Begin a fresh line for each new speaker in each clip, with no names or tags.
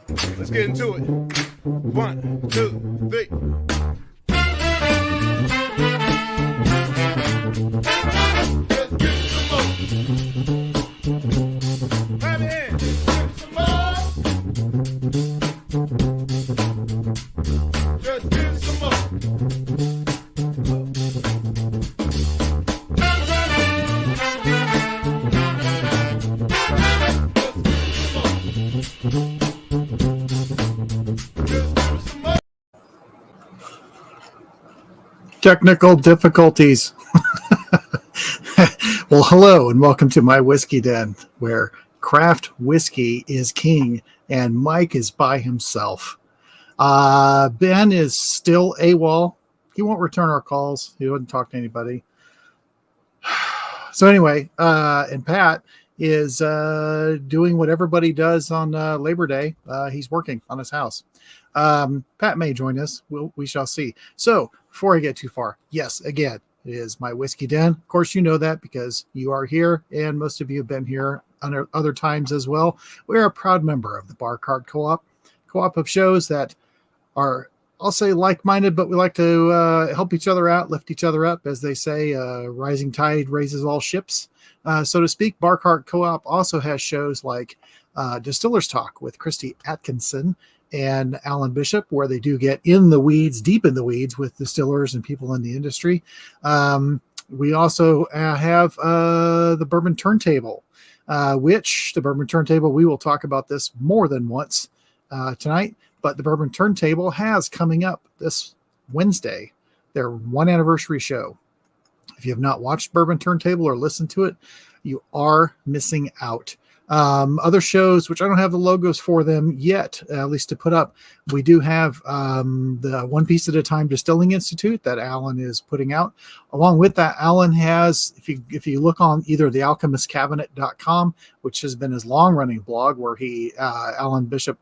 Let's get into it. 1, 2, 3. Let's get some more. Have your hands. Get some more. Just get some more.
Technical difficulties. Well, hello and welcome to My Whiskey Den, where craft whiskey is king and Mike is by himself. Ben is still AWOL. He won't return our calls. He wouldn't talk to anybody. So anyway, and Pat is doing what everybody does on Labor Day. He's working on his house. Pat may join us. We shall see. So before I get too far, yes, again, it is My Whiskey Den. Of course, you know that because you are here, and most of you have been here other times as well. We're a proud member of the Bar Cart Co-op of shows that are, I'll say, like-minded, but we like to help each other out, lift each other up, as they say. Rising tide raises all ships, so to speak. Bar Cart Co-op also has shows like Distillers Talk with Christy Atkinson and Alan Bishop, where they do get in the weeds, deep in the weeds with distillers and people in the industry. We also have the Bourbon Turntable, which the Bourbon Turntable, we will talk about this more than once tonight, but the Bourbon Turntable has coming up this Wednesday their 1 anniversary show. If you have not watched Bourbon Turntable or listened to it, you are missing out. Other shows, which I don't have the logos for them yet, at least to put up. We do have the One Piece at a Time Distilling Institute that Alan is putting out. Along with that, Alan has, if you look on either thealchemistcabinet.com, which has been his long-running blog where Alan Bishop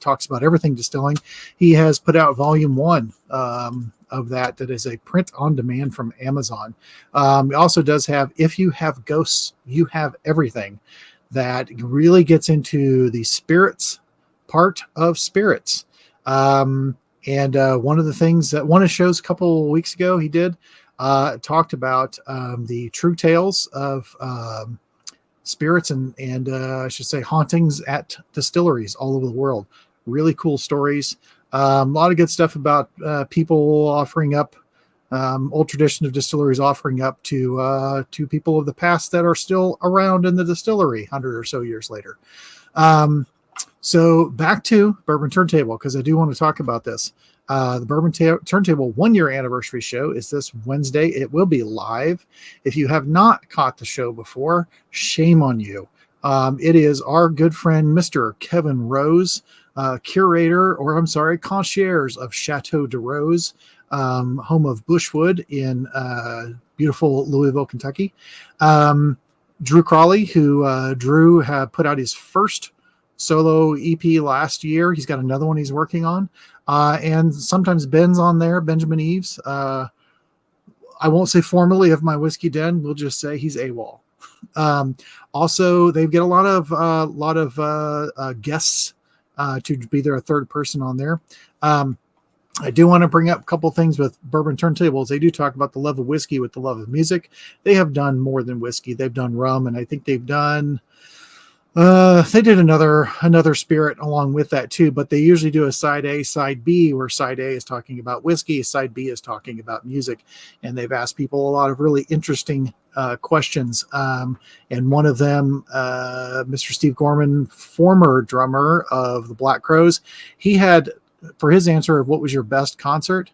talks about everything distilling, he has put out volume 1 of that is a print on demand from Amazon. He also does have If You Have Ghosts, You Have Everything, that really gets into the spirits part of spirits. And one of the things that one of the shows a couple of weeks ago he did talked about the true tales of spirits and I should say hauntings at distilleries all over the world. Really cool stories. A lot of good stuff about people offering up old tradition of distilleries offering up to people of the past that are still around in the distillery 100 or so years later. So back to Bourbon Turntable, because I do want to talk about this. The Bourbon Turntable 1-year anniversary show is this Wednesday. It will be live. If you have not caught the show before, shame on you. It is our good friend, Mr. Kevin Rose, concierge of Chateau de Rose, home of Bushwood in beautiful Louisville, Kentucky. Drew Crawley, who Drew had put out his first solo EP last year. He's got another one he's working on. And sometimes Ben's on there, Benjamin Eves. I won't say formally of My Whiskey Den. We'll just say he's AWOL. Also, they get a lot of guests to be their third person on there. I do want to bring up a couple things with Bourbon Turntables. They do talk about the love of whiskey with the love of music. They have done more than whiskey. They've done rum, and I think they've done they did another spirit along with that too, but they usually do a side A, side B, where side A is talking about whiskey, side B is talking about music. And they've asked people a lot of really interesting questions. And one of them, Mr. Steve Gorman, former drummer of the Black Crowes, he had, for his answer of what was your best concert,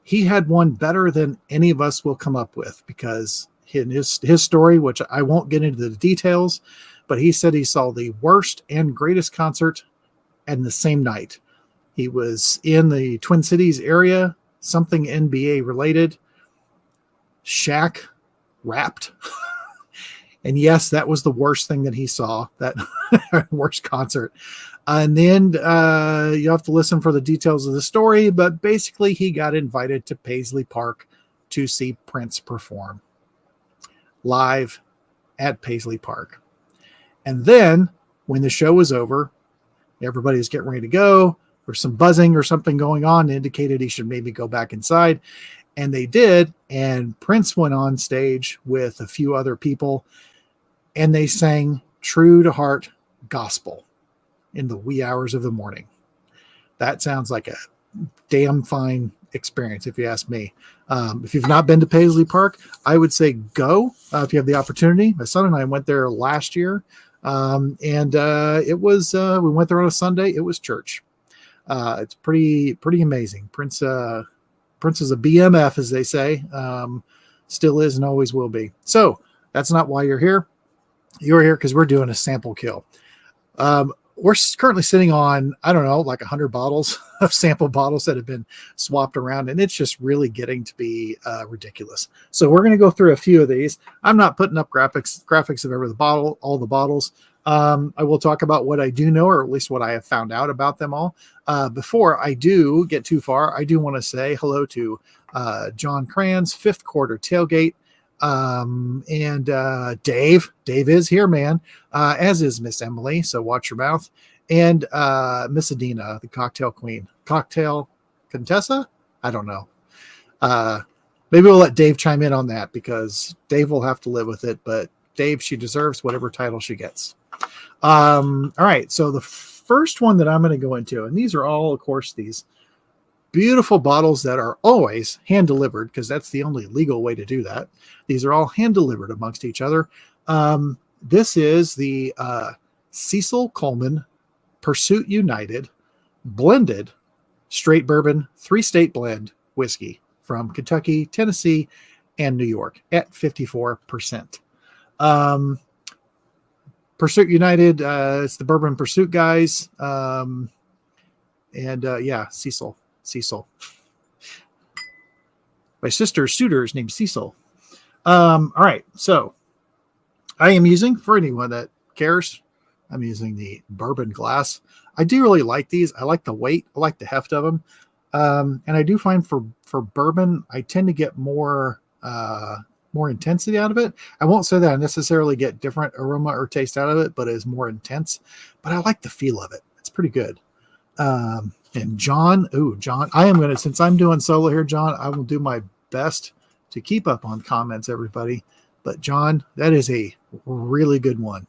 he had one better than any of us will come up with, because in his story, which I won't get into the details, but he said he saw the worst and greatest concert in the same night. He was in the Twin Cities area, something NBA related. Shaq rapped. And yes, that was the worst thing that he saw, that worst concert. And then you have to listen for the details of the story, but basically he got invited to Paisley Park to see Prince perform live at Paisley Park. And then when the show was over, Everybody's getting ready to go. There's some buzzing or something going on, indicated he should maybe go back inside. And they did. And Prince went on stage with a few other people, and they sang true to heart gospel in the wee hours of the morning. That sounds like a damn fine experience, if you ask me. If you've not been to Paisley Park, I would say go if you have the opportunity. My son and I went there last year, and it was we went there on a Sunday. It was church. It's pretty amazing. Prince is a BMF, as they say. Still is and always will be. So that's not why you're here. You're here because we're doing a sample kill. We're currently sitting on, I don't know, like 100 bottles of sample bottles that have been swapped around, and it's just really getting to be ridiculous. So we're going to go through a few of these. I'm not putting up graphics of all the bottles. I will talk about what I do know, or at least what I have found out about them all. Before I do get too far, I do want to say hello to John Cran's Fifth Quarter Tailgate. And Dave is here, man, as is Miss Emily, so watch your mouth, and Miss Adina, the cocktail queen, cocktail contessa, I don't know. Maybe we'll let Dave chime in on that, because Dave will have to live with it, but Dave, she deserves whatever title she gets. All right, so the first one that I'm going to go into, and these are all, of course, these beautiful bottles that are always hand delivered, because that's the only legal way to do that. These are all hand delivered amongst each other. This is the Cecil Coleman Pursuit United blended straight bourbon 3-state blend whiskey from Kentucky, Tennessee, and New York at 54%. Pursuit United, it's the Bourbon Pursuit guys. Yeah, Cecil. My sister's suitor is named Cecil. All right, so I am using, for anyone that cares, I'm using the bourbon glass. I do really like these. I like the weight. I like the heft of them. And I do find for bourbon, I tend to get more intensity out of it. I won't say that I necessarily get different aroma or taste out of it, but it's more intense. But I like the feel of it. It's pretty good. And John, I am going to, since I'm doing solo here, John, I will do my best to keep up on comments, everybody. But John, that is a really good one.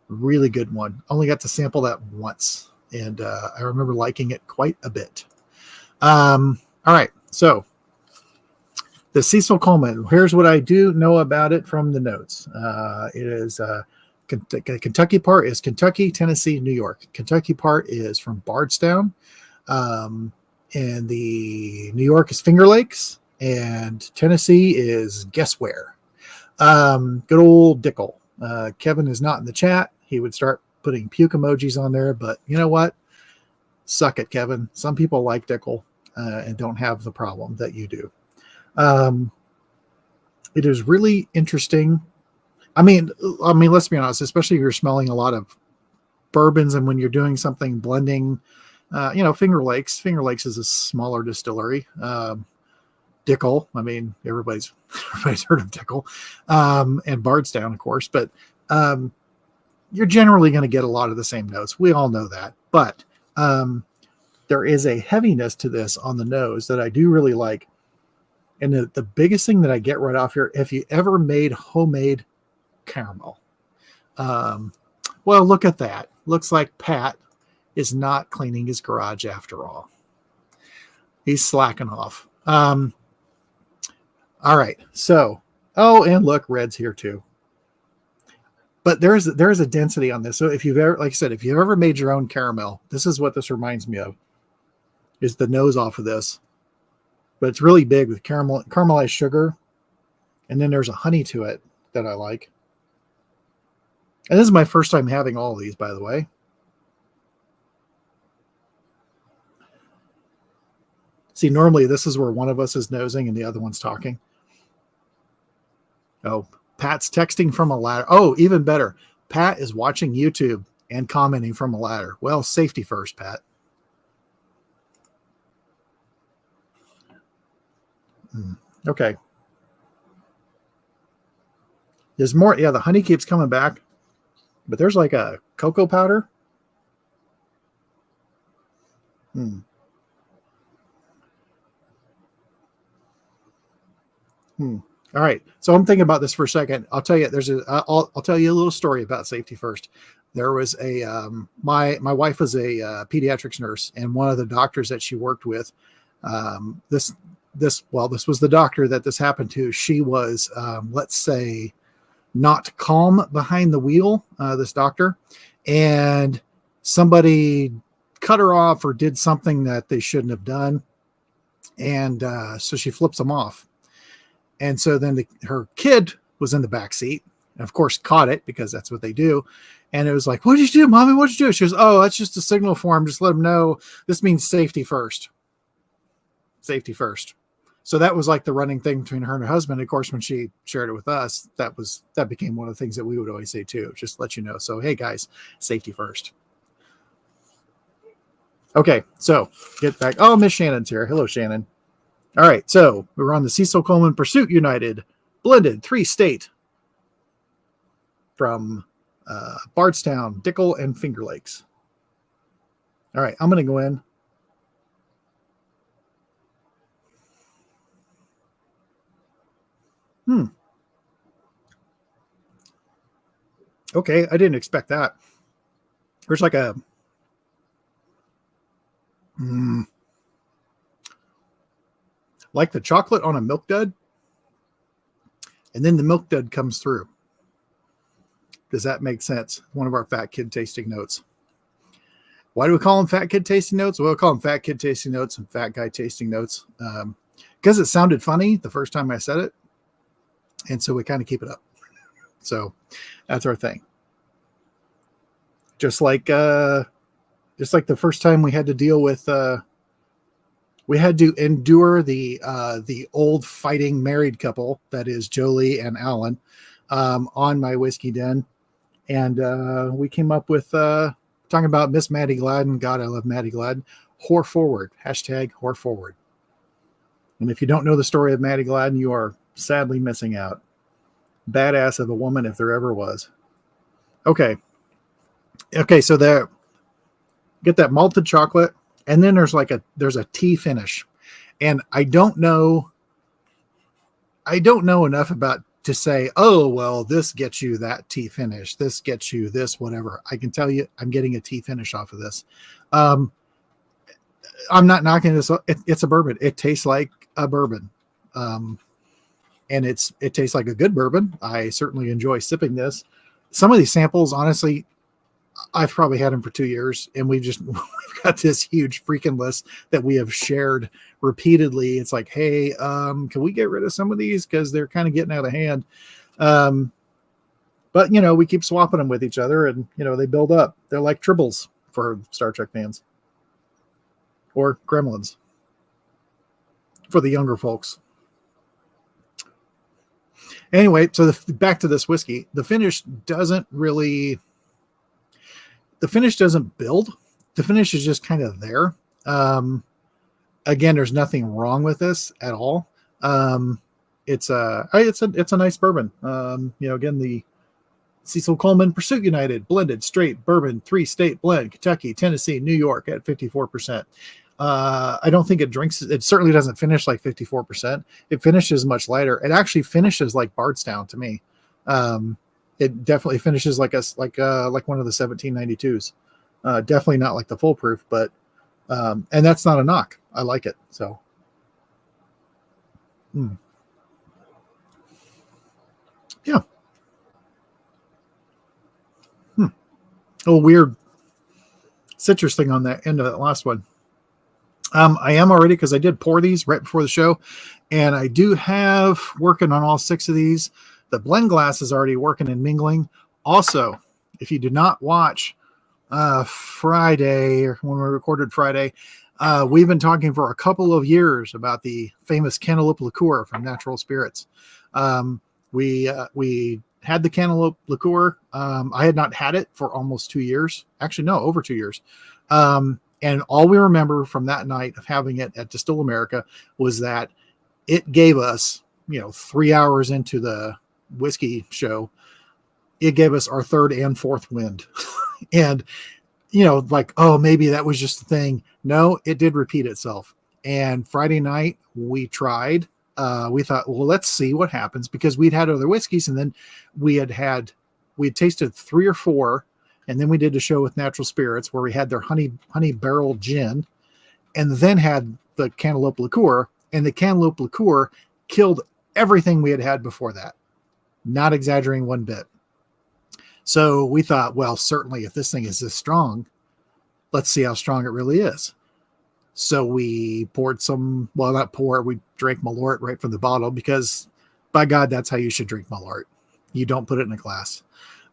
Really good one. Only got to sample that once, and I remember liking it quite a bit. All right, so the Cecil Coleman. Here's what I do know about it from the notes. It is Kentucky part is Kentucky, Tennessee, New York. Kentucky part is from Bardstown, and the New York is Finger Lakes, and Tennessee is guess where? Good old Dickel. Kevin is not in the chat. He would start putting puke emojis on there, but you know what? Suck it, Kevin. Some people like Dickel and don't have the problem that you do. It is really interesting. I mean, let's be honest, especially if you're smelling a lot of bourbons and when you're doing something blending, Finger Lakes is a smaller distillery. Dickel, I mean, everybody's heard of Dickel, and Bardstown, of course, but you're generally going to get a lot of the same notes. We all know that, but there is a heaviness to this on the nose that I do really like. And the biggest thing that I get right off here, if you ever made homemade caramel, well, look at that. Looks like Pat is not cleaning his garage after all. He's slacking off. All right. So, and look, Red's here too. But there's a density on this. So if you've ever, like I said, if you've ever made your own caramel, this is what this reminds me of, is the nose off of this. But it's really big with caramelized sugar. And then there's a honey to it that I like. And this is my first time having all these, by the way. See, normally this is where one of us is nosing and the other one's talking. Oh, Pat's texting from a ladder. Oh, even better. Pat is watching YouTube and commenting from a ladder. Well, safety first, Pat. Okay. There's more. Yeah, the honey keeps coming back. But there's like a cocoa powder. Hmm. Hmm. All right. So I'm thinking about this for a second. I'll tell you, I'll tell you a little story about safety first. There was my wife was a pediatrics nurse, and one of the doctors that she worked with, this was the doctor that this happened to. She was, let's say, not calm behind the wheel, this doctor, and somebody cut her off or did something that they shouldn't have done. And so she flips them off. And so then her kid was in the back seat, and of course caught it because that's what they do. And it was like, "What did you do, mommy? What did you do?" She goes, "Oh, that's just a signal for him. Just let him know this means safety first. Safety first." So that was like the running thing between her and her husband. Of course, when she shared it with us, that became one of the things that we would always say too. Just let you know. So, hey guys, safety first. Okay, so get back. Oh, Miss Shannon's here. Hello, Shannon. All right, so we were on the Cecil Coleman Pursuit United blended 3-state from Bardstown, Dickel, and Finger Lakes. All right, I'm going to go in. Okay, I didn't expect that. There's like a like the chocolate on a milk dud, and then the milk dud comes through. Does that make sense? One of our fat kid tasting notes. Why do we call them fat kid tasting notes? Well, we call them fat kid tasting notes and fat guy tasting notes because it sounded funny the first time I said it, and so we kind of keep it up. So that's our thing. Just like the first time we had to deal with. We had to endure the old fighting married couple that is Jolie and Alan on My Whiskey Den, and we came up with talking about Miss Maddie Gladden. God, I love Maddie Gladden. Whore forward. Hashtag whore forward. And if you don't know the story of Maddie Gladden, you are sadly missing out. Badass of a woman if there ever was. Okay. So there, get that malted chocolate. And then there's a tea finish, and I don't know enough about to say, oh, well, this gets you that tea finish. This gets you this, whatever. I can tell you I'm getting a tea finish off of this. I'm not knocking this up. It's a bourbon. It tastes like a bourbon. And it tastes like a good bourbon. I certainly enjoy sipping this. Some of these samples, honestly, I've probably had them for 2 years, and we've got this huge freaking list that we have shared repeatedly. It's like, hey, can we get rid of some of these because they're kind of getting out of hand? But we keep swapping them with each other, and they build up. They're like tribbles for Star Trek fans, or gremlins for the younger folks. Anyway, so back to this whiskey. The finish doesn't build. The finish is just kind of there. Again, there's nothing wrong with this at all. It's a nice bourbon. Again, the Cecil Coleman Pursuit United blended straight bourbon 3-state blend, Kentucky, Tennessee, New York at 54%. I don't think it certainly doesn't finish like 54%. It finishes much lighter. It actually finishes like Bardstown to me. It definitely finishes like one of the 1792s. Definitely not like the full proof, but and that's not a knock. I like it. So yeah. A weird citrus thing on that end of that last one. I am already, because I did pour these right before the show, and I do have working on all 6 of these. The blend glass is already working and mingling. Also, if you did not watch Friday, or when we recorded Friday, we've been talking for a couple of years about the famous cantaloupe liqueur from Natural Spirits. We had the cantaloupe liqueur. I had not had it for almost 2 years. Actually, no, over 2 years. And all we remember from that night of having it at Distill America was that it gave us, 3 hours into the whiskey show, it gave us our 3rd and 4th wind. And like, oh, maybe that was just a thing. No, it did repeat itself. And Friday night we tried. We thought, well, let's see what happens, because we'd had other whiskeys, and then we had tasted 3 or 4, and then we did a show with Natural Spirits where we had their honey barrel gin, and then had the cantaloupe liqueur, and the cantaloupe liqueur killed everything we had had before that. Not exaggerating one bit. So we thought, well, certainly if this thing is this strong, let's see how strong it really is. So we poured some, well, not pour, we drank Malort right from the bottle, because by God, that's how you should drink Malort. You don't put it in a glass.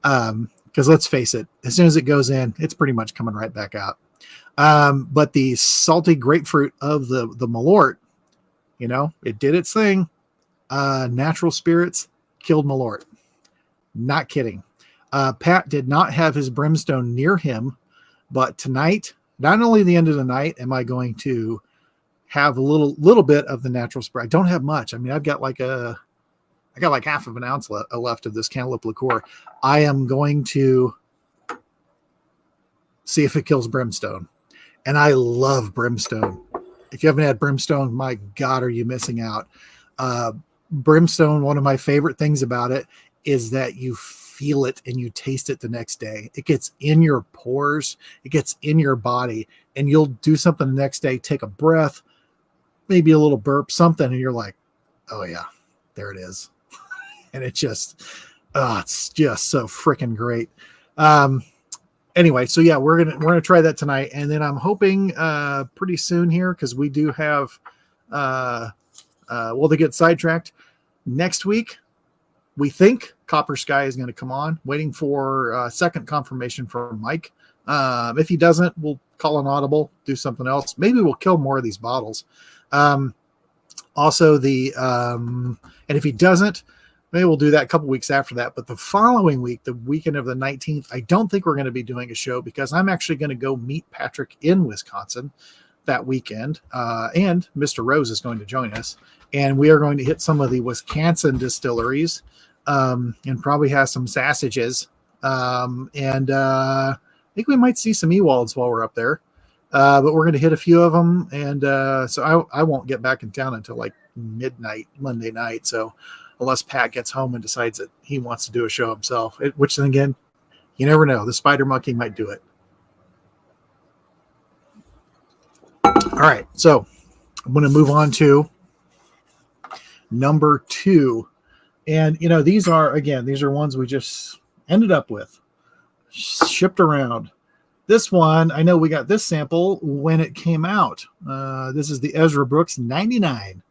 Because let's face it, as soon as it goes in, it's pretty much coming right back out. But the salty grapefruit of the Malort, it did its thing. Natural Spirits killed Malort. Not kidding. Pat did not have his brimstone near him, but tonight, not only the end of the night, am I going to have a little bit of the Natural Spirit. I don't have much. I mean, I got like half of an ounce left of this cantaloupe liqueur. I am going to see if it kills brimstone. And I love brimstone. If you haven't had brimstone, my God, are you missing out? Brimstone, one of my favorite things about it is that you feel it and you taste it the next day. It gets in your pores, it gets in your body, and you'll do something the next day, take a breath, maybe a little burp, something, and you're like, oh yeah, there it is. And it's just so freaking great. Anyway, so yeah, we're gonna try that tonight, and then I'm hoping pretty soon here, because we do have to get sidetracked next week. We think Copper Sky is going to come on. Waiting for second confirmation from Mike. If he doesn't, we'll call an audible, do something else. Maybe we'll kill more of these bottles. Also, and if he doesn't, maybe we'll do that a couple weeks after that. But the following week, the weekend of the 19th, I don't think we're going to be doing a show, because I'm actually going to go meet Patrick in Wisconsin that weekend. And Mr. Rose is going to join us. And we are going to hit some of the Wisconsin distilleries, and probably have some sausages. And I think we might see some Ewalds while we're up there. But we're going to hit a few of them. And so I won't get back in town until like midnight Monday night. So unless Pat gets home and decides that he wants to do a show himself, which then again, you never know. The spider monkey might do it. All right. So I'm going to move on to number 2. And, these are ones we just ended up with, shipped around. This one, I know we got this sample when it came out. This is the Ezra Brooks 99.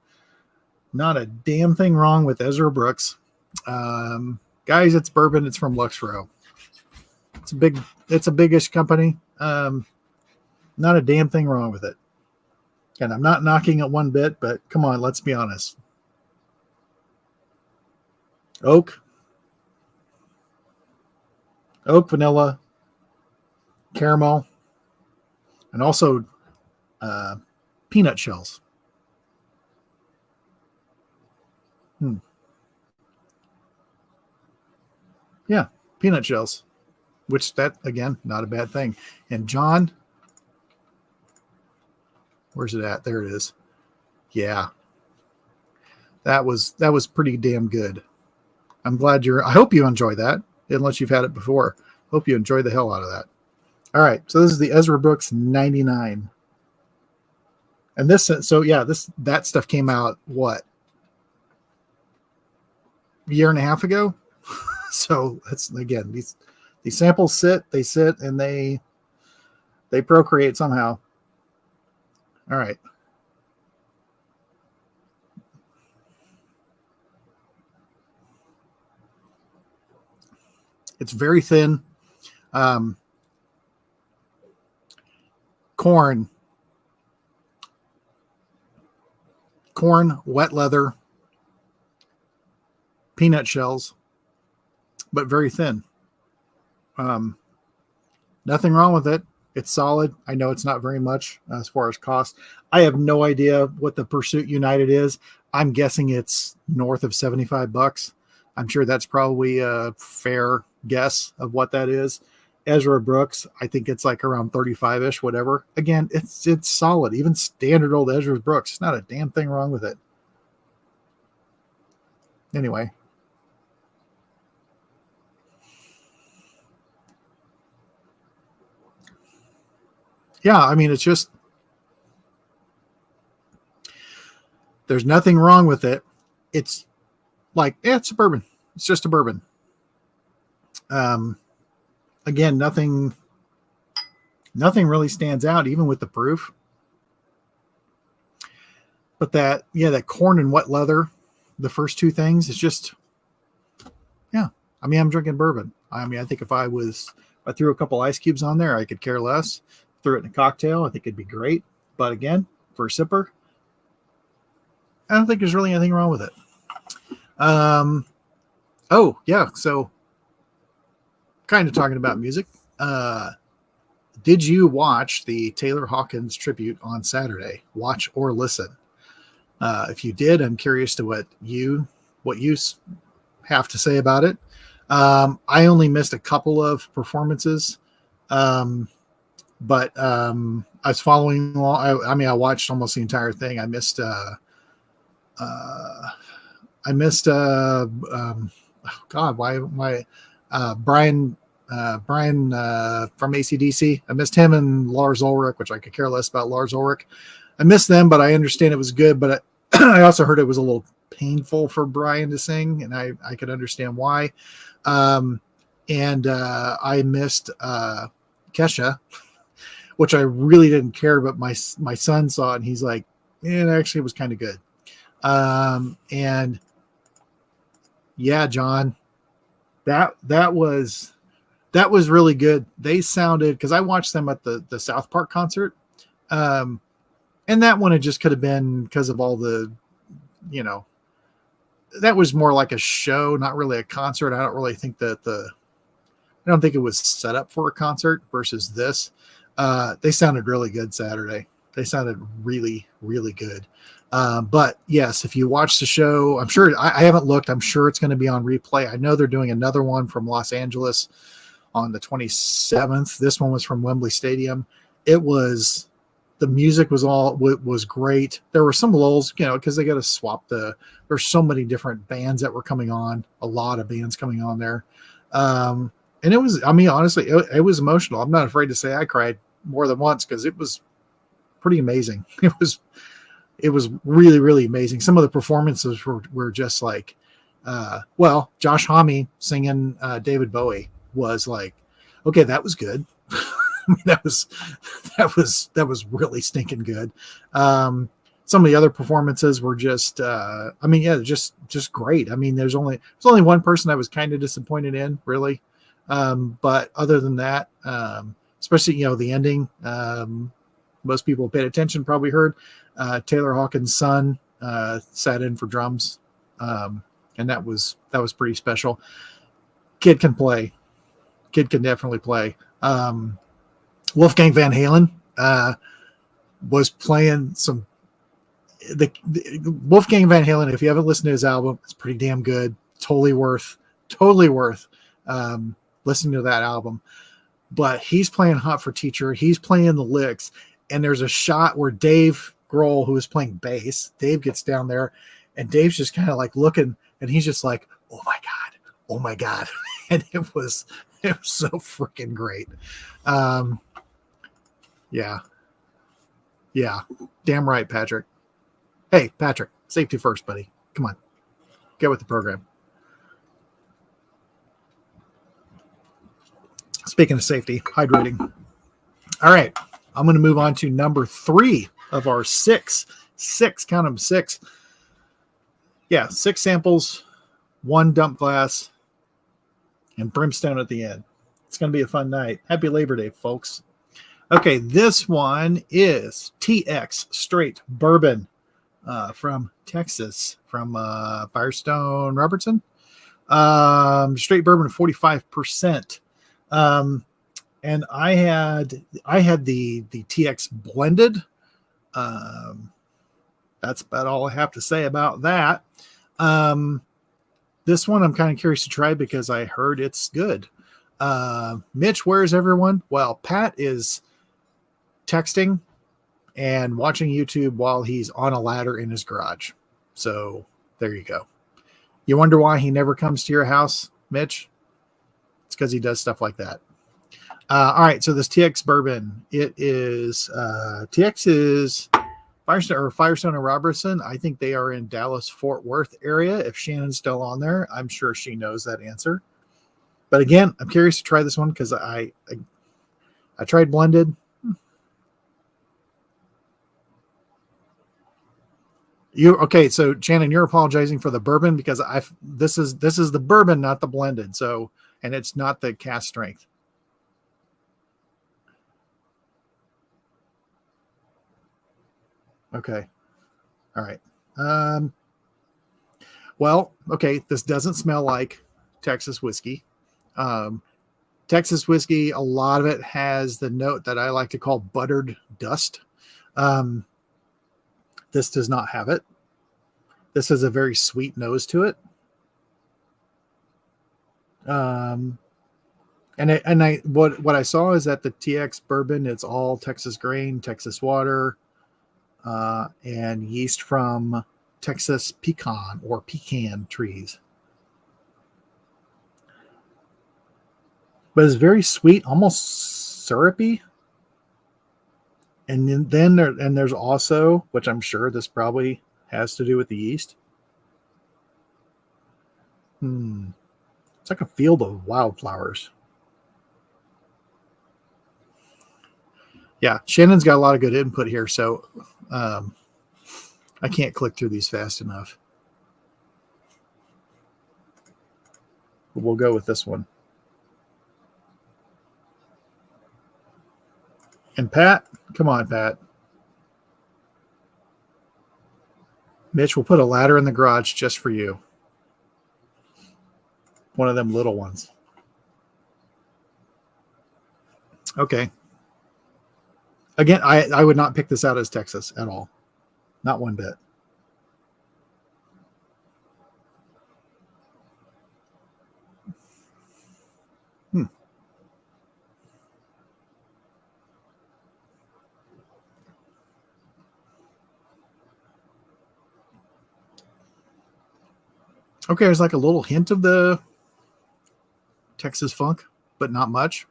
Not a damn thing wrong with Ezra Brooks. Guys, it's bourbon. It's from Luxro. It's a biggish company. Not a damn thing wrong with it. And I'm not knocking it one bit, but come on, let's be honest. Oak, vanilla, caramel, and also peanut shells. Yeah, peanut shells, which that, again, not a bad thing. And John, where's it at? There it is. Yeah, that was pretty damn good. I'm glad I hope you enjoy that, unless you've had it before. Hope you enjoy the hell out of that. All right, so this is the Ezra Brooks 99. And that stuff came out, what? A year and a half ago? So that's, again, these samples sit, and they procreate somehow. All right. It's very thin. Corn, wet leather, peanut shells, but very thin. Nothing wrong with it. It's solid. I know it's not very much as far as cost. I have no idea what the Pursuit United is. I'm guessing it's north of $75. I'm sure that's probably a fair guess of what that is. Ezra Brooks, I think it's like around 35-ish, whatever. Again, it's solid. Even standard old Ezra Brooks, it's not a damn thing wrong with it. Anyway. Yeah, I mean, it's just, there's nothing wrong with it. It's like, yeah, it's a bourbon. It's just a bourbon. Again, nothing really stands out, even with the proof. But that corn and wet leather, the first two things, it's just, yeah. I mean, I'm drinking bourbon. I mean, I think if I threw a couple ice cubes on there, I could care less. Threw it in a cocktail, I think it'd be great. But again, for a sipper, I don't think there's really anything wrong with it. Oh yeah, so kind of talking about music. Did you watch the Taylor Hawkins tribute on Saturday? Watch or listen? If you did, I'm curious to what you have to say about it. I only missed a couple of performances, but I was following along. I watched almost the entire thing. I missed Brian from AC/DC. I missed him and Lars Ulrich, which I could care less about Lars Ulrich. I missed them, but I understand it was good. But I also heard it was a little painful for Brian to sing, and I could understand why. And I missed Kesha, which I really didn't care, but my son saw it and he's like, it actually was kind of good. And yeah, John, that was really good. They sounded, because I watched them at the South Park concert. And that one, it just could have been because of all the, that was more like a show, not really a concert. I don't really think I don't think it was set up for a concert versus this. They sounded really good Saturday. They sounded really, really good. But yes, if you watch the show, I'm sure, I haven't looked, I'm sure it's going to be on replay. I know they're doing another one from Los Angeles on the 27th. This one was from Wembley Stadium. The music was great. There were some lulls, because they got to swap there's so many different bands that were coming on, a lot of bands coming on there. And it was, honestly, it was emotional. I'm not afraid to say I cried more than once because it was pretty amazing. It was really, really amazing. Some of the performances were just like, Josh Homme singing David Bowie was like, okay, that was good. that was really stinking good. Some of the other performances were just, just great. I mean, there's only one person I was kind of disappointed in, really. But other than that, especially, the ending, most people paid attention, probably heard, Taylor Hawkins' son, sat in for drums. And that was pretty special. Kid can play. Kid can definitely play. Wolfgang Van Halen, was playing some, the Wolfgang Van Halen. If you haven't listened to his album, it's pretty damn good. Totally worth listening to that album. But he's playing Hot for Teacher. He's playing the licks. And there's a shot where Dave Grohl, who is playing bass, Dave gets down there and Dave's just kind of like looking and he's just like, oh my God. And it was so freaking great. Yeah. Damn right, Patrick. Hey, Patrick, safety first, buddy. Come on. Get with the program. Speaking of safety, hydrating. All right. I'm going to move on to number 3 of our six, count them 6. Yeah, 6 samples, 1 dump glass, and brimstone at the end. It's going to be a fun night. Happy Labor Day, folks. Okay, this one is TX Straight Bourbon from Texas, from Firestone Robertson. Straight Bourbon, 45%. And I had the TX blended. That's about all I have to say about that. This one I'm kind of curious to try because I heard it's good. Mitch, where's everyone? Well, Pat is texting and watching YouTube while he's on a ladder in his garage. So there you go. You wonder why he never comes to your house, Mitch? It's because he does stuff like that. All right, so this TX bourbon, it is TX is Firestone and Robertson. I think they are in Dallas Fort Worth area. If Shannon's still on there, I'm sure she knows that answer. But again, I'm curious to try this one because I tried blended. Okay? So Shannon, you're apologizing for the bourbon because this is the bourbon, not the blended. So, and it's not the cask strength. Okay. All right. Well, okay. This doesn't smell like Texas whiskey. Texas whiskey, a lot of it has the note that I like to call buttered dust. This does not have it. This has a very sweet nose to it. What I saw is that the TX bourbon, it's all Texas grain, Texas water, and yeast from Texas pecan trees. But it's very sweet, almost syrupy. And then there's also, which I'm sure this probably has to do with the yeast. It's like a field of wildflowers. Yeah, Shannon's got a lot of good input here, so I can't click through these fast enough. But we'll go with this one. And Pat, come on, Pat. Mitch, we'll put a ladder in the garage just for you. One of them little ones. Okay. Again, I would not pick this out as Texas at all. Not one bit. Okay, there's like a little hint of the Texas funk, but not much.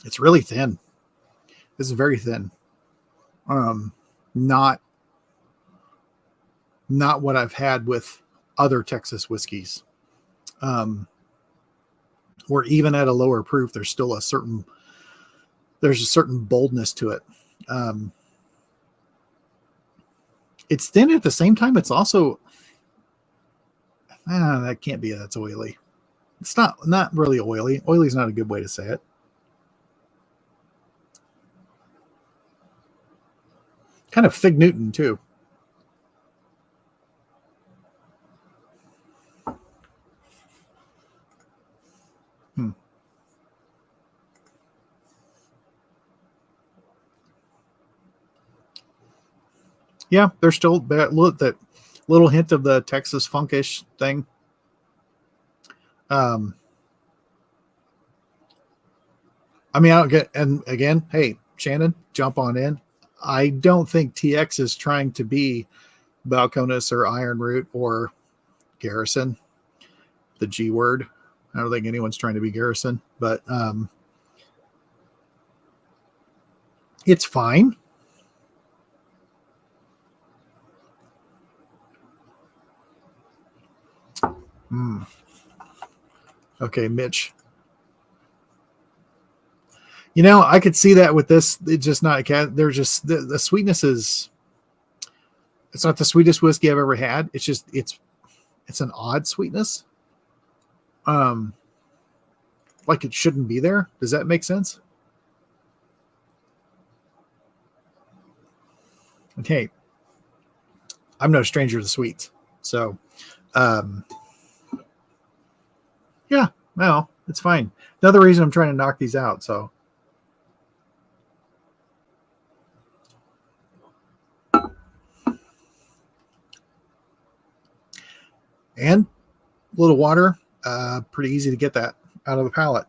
It's really thin. This is very thin. Not what I've had with other Texas whiskeys. Or even at a lower proof, there's still a certain boldness to it. It's thin at the same time. It's also that can't be that's oily. It's not really oily. Oily is not a good way to say it. Kind of Fig Newton too. Yeah, there's still that little hint of the Texas funkish thing. I mean, I don't get, and again, hey, Shannon, jump on in. I don't think TX is trying to be Balcones or Iron Root or Garrison, the G word. I don't think anyone's trying to be Garrison, but it's fine. Okay, Mitch. You know, I could see that with this. It's just not. There's just the sweetness is. It's not the sweetest whiskey I've ever had. It's just it's an odd sweetness. Like it shouldn't be there. Does that make sense? Okay. I'm no stranger to sweets, so. Yeah, well, it's fine. Another reason I'm trying to knock these out. So, and a little water, pretty easy to get that. out of the palate.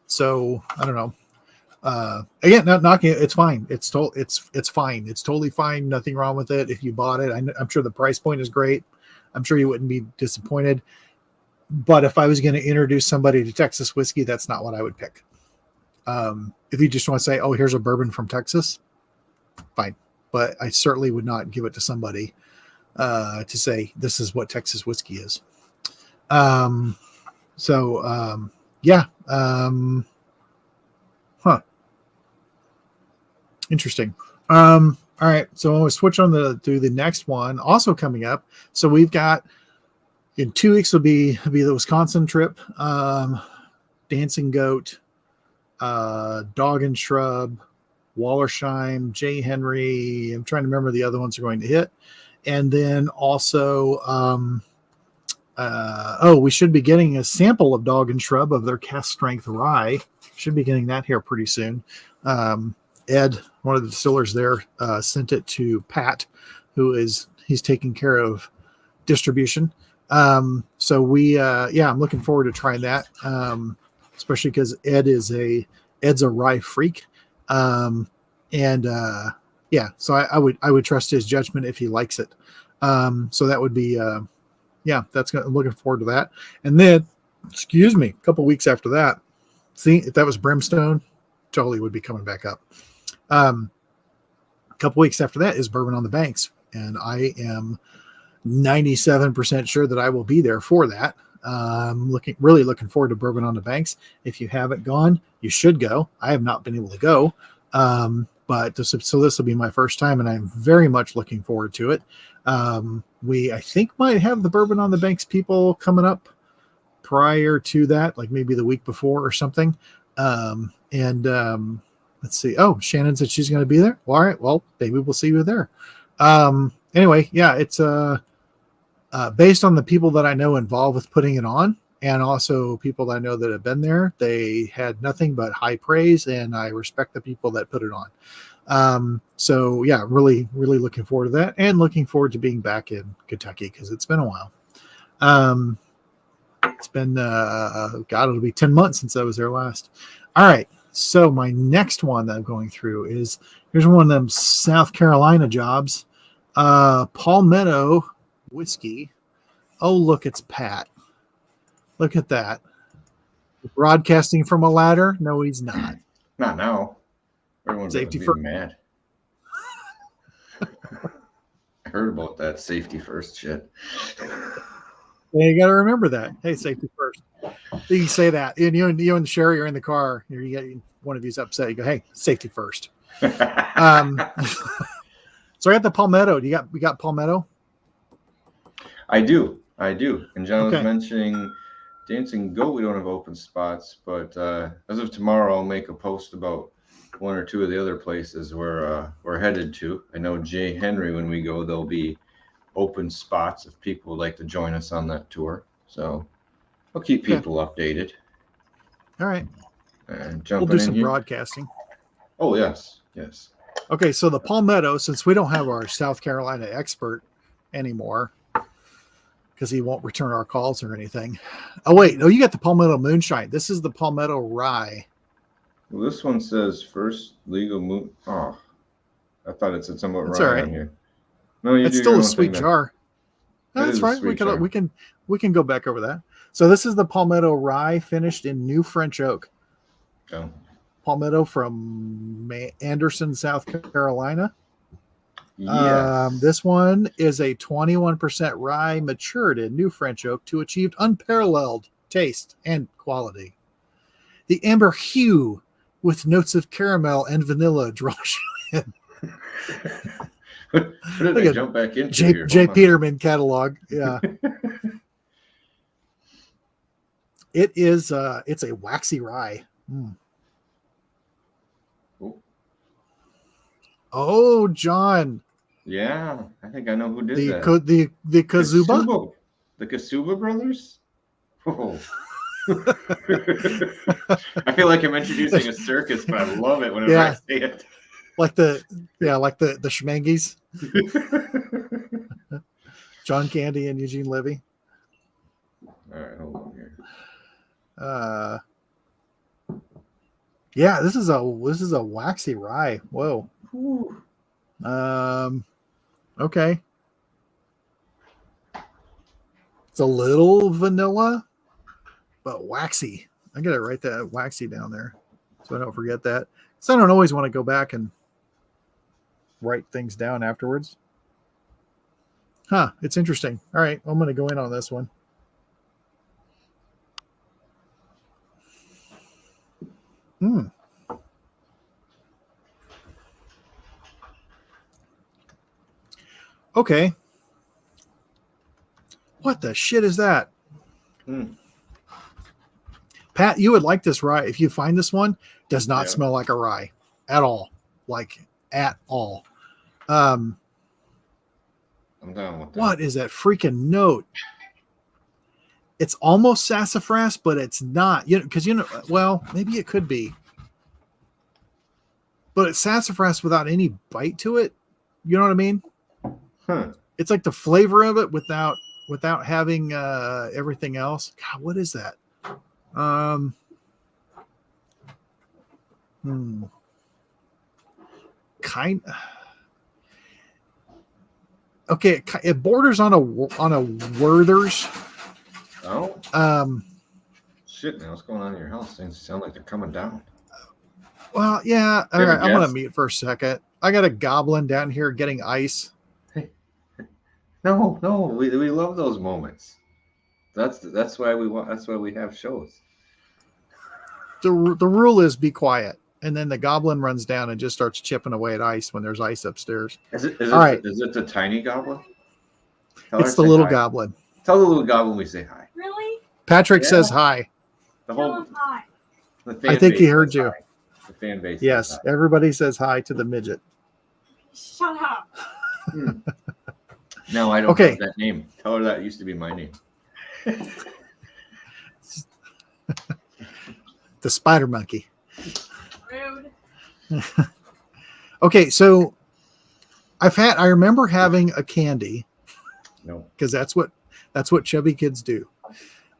So I don't know. Again, not knocking it. It's fine. It's fine. It's totally fine. Nothing wrong with it. If you bought it, I'm sure the price point is great. I'm sure you wouldn't be disappointed. But if I was going to introduce somebody to Texas whiskey, that's not what I would pick. If you just want to say, oh, here's a bourbon from Texas, fine. But I certainly would not give it to somebody to say, this is what Texas whiskey is. Yeah. Interesting. All right. So I'm going to switch on to the next one also coming up. So we've got in 2 weeks will be the Wisconsin trip. Dancing Goat, Dog and Shrub, Wallersheim, J. Henry. I'm trying to remember the other ones are going to hit. And then also, we should be getting a sample of Dog and Shrub of their cast strength rye. Should be getting that here pretty soon. Ed, one of the distillers there, sent it to Pat, he's taking care of distribution. So I'm looking forward to trying that. Especially because Ed's a rye freak. So I would trust his judgment if he likes it. So that would be, I'm looking forward to that. And then, a couple weeks after that, see if that was Brimstone, totally would be coming back up. A couple weeks after that is Bourbon on the Banks. And I am 97% sure that I will be there for that. Really looking forward to Bourbon on the Banks. If you haven't gone, you should go. I have not been able to go. But this will be my first time, and I'm very much looking forward to it. We, I think, might have the Bourbon on the Banks people coming up prior to that, like maybe the week before or something. Let's see. Oh, Shannon said she's going to be there. Well, all right. Well, maybe we'll see you there. Anyway, yeah, it's based on the people that I know involved with putting it on, and also people that I know that have been there. They had nothing but high praise, and I respect the people that put it on. So yeah, really, really looking forward to that, and looking forward to being back in Kentucky because it's been a while. It's been it'll be 10 months since I was there last. All right. So my next one that I'm going through here's one of them South Carolina jobs. Palmetto Whiskey. Oh, look, it's Pat. Look at that. Broadcasting from a ladder? No, he's not.
Not now. Everyone's
safety first.
Mad. I heard about that safety first shit.
Yeah, you got to remember that. Hey, safety first. You can say that. And you and Sherry are in the car. You get one of you's upset. You go, hey, safety first. So I got the Palmetto. We got Palmetto?
I do. And John was mentioning Dancing Goat. We don't have open spots, but as of tomorrow, I'll make a post about one or two of the other places we're headed to. I know Jay Henry, when we go, there'll be open spots if people would like to join us on that tour. So I'll keep people updated.
All right.
And
we'll do some broadcasting.
Oh, yes.
Okay, so the Palmetto, since we don't have our South Carolina expert anymore, because he won't return our calls or anything. Oh, wait. No, you got the Palmetto Moonshine. This is the Palmetto Rye.
Well, this one says first legal moon. Oh, I thought it said somewhat
that's
wrong
all right.
on here. No,
it's still a sweet jar. No, that's right. We can go back over that. So this is the Palmetto Rye finished in new French oak.
Oh.
Palmetto from Anderson, South Carolina.
Yes.
This one is a 21% rye matured in new French oak to achieve unparalleled taste and quality. The amber hue with notes of caramel and vanilla draws you in.
What did I jump back into here?
J. Peterman catalog. Yeah. It's a waxy rye. Mm. Oh, John.
Yeah, I think I know who did that.
The Kazuba?
The Kasuba brothers? Oh. I feel like I'm introducing a circus, but I love it whenever I say it.
Like the Schmangis. John Candy and Eugene Levy.
All right, hold on here.
Yeah, this is a waxy rye. Whoa.
Ooh.
Okay. It's a little vanilla, but waxy. I gotta write that waxy down there so I don't forget that. So I don't always want to go back and write things down afterwards. Huh, it's interesting. All right, I'm gonna go in on this one. Okay. What the shit is that? Pat, you would like this rye. If you find this one, does not smell like a rye at all. Like at all.
I'm down with that.
What is that freaking note? It's almost sassafras, but it's not. Because well, maybe it could be. But it's sassafras without any bite to it. You know what I mean?
Huh.
It's like the flavor of it without having everything else. God, what is that? Okay, it borders on a Werther's.
Oh. Shit, man, what's going on in your house? Things sound like they're coming down.
Well, yeah. All right, I'm gonna mute for a second. I got a goblin down here getting ice.
No, we love those moments. That's why we want. That's why we have shows.
The rule is be quiet, and then the goblin runs down and just starts chipping away at ice when there's ice upstairs.
Is it the tiny goblin?
It's the little goblin.
Tell the little goblin we say hi.
Really?
Patrick says hi.
Tell him hi.
I
think he heard you.
Hi. The fan base.
Yes, everybody says hi to the midget.
Shut up.
No, I don't have that name. Tell her that used to be my name.
The spider monkey.
Rude.
Okay, so I remember having a candy.
No.
Because that's what chubby kids do.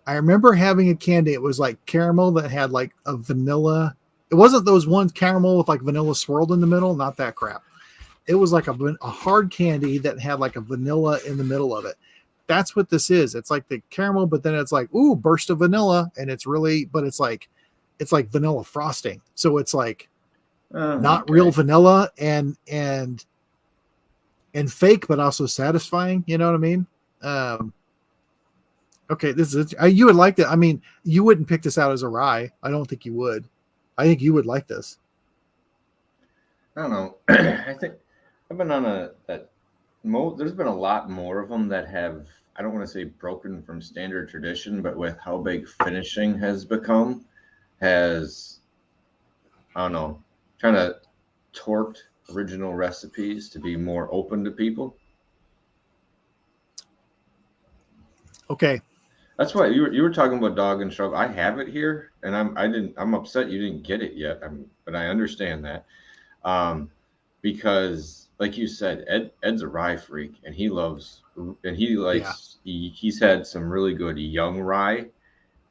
I remember having a candy. It was like caramel that had like a vanilla. It wasn't those ones caramel with like vanilla swirled in the middle. Not that crap. It was like a hard candy that had like a vanilla in the middle of it. That's what this is. It's like the caramel, but then it's like, ooh, burst of vanilla. And it's like vanilla frosting. So it's like not real vanilla and fake, but also satisfying. You know what I mean? Okay. You would like that. I mean, you wouldn't pick this out as a rye. I don't think you would. I think you would like this.
I don't know. I think I've been on there's been a lot more of them that have, I don't want to say broken from standard tradition, but with how big finishing has become, I don't know, kind of torqued original recipes to be more open to people.
Okay.
That's why you were talking about dog and shrub. I have it here, and I'm upset you didn't get it yet. But I understand that. Because like you said, Ed's a rye freak, and he likes he's had some really good young rye,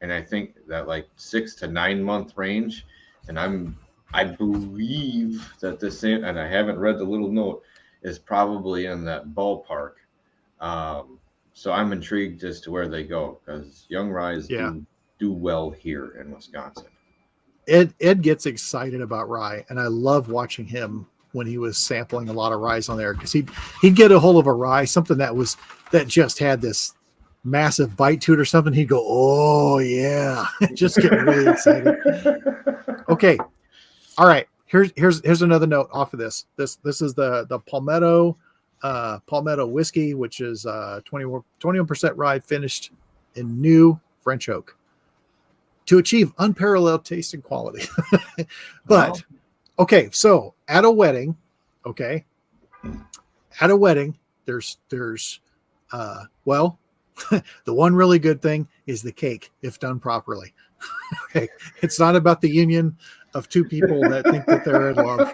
and I think that like 6 to 9 month range, and I believe that the same, and I haven't read the little note, is probably in that ballpark. So I'm intrigued as to where they go, because young ryes do well here in Wisconsin.
Ed gets excited about rye, and I love watching him when he was sampling a lot of ryes on there, because he'd get a hold of a rye, something that just had this massive bite to it or something. He'd go, oh yeah, just get really excited. Okay, all right. Here's another note off of this. This is the Palmetto Whiskey, which is 21% rye finished in new French oak to achieve unparalleled taste and quality. But okay, so at a wedding, there's the one really good thing is the cake if done properly. Okay, it's not about the union of two people that think that they're in love.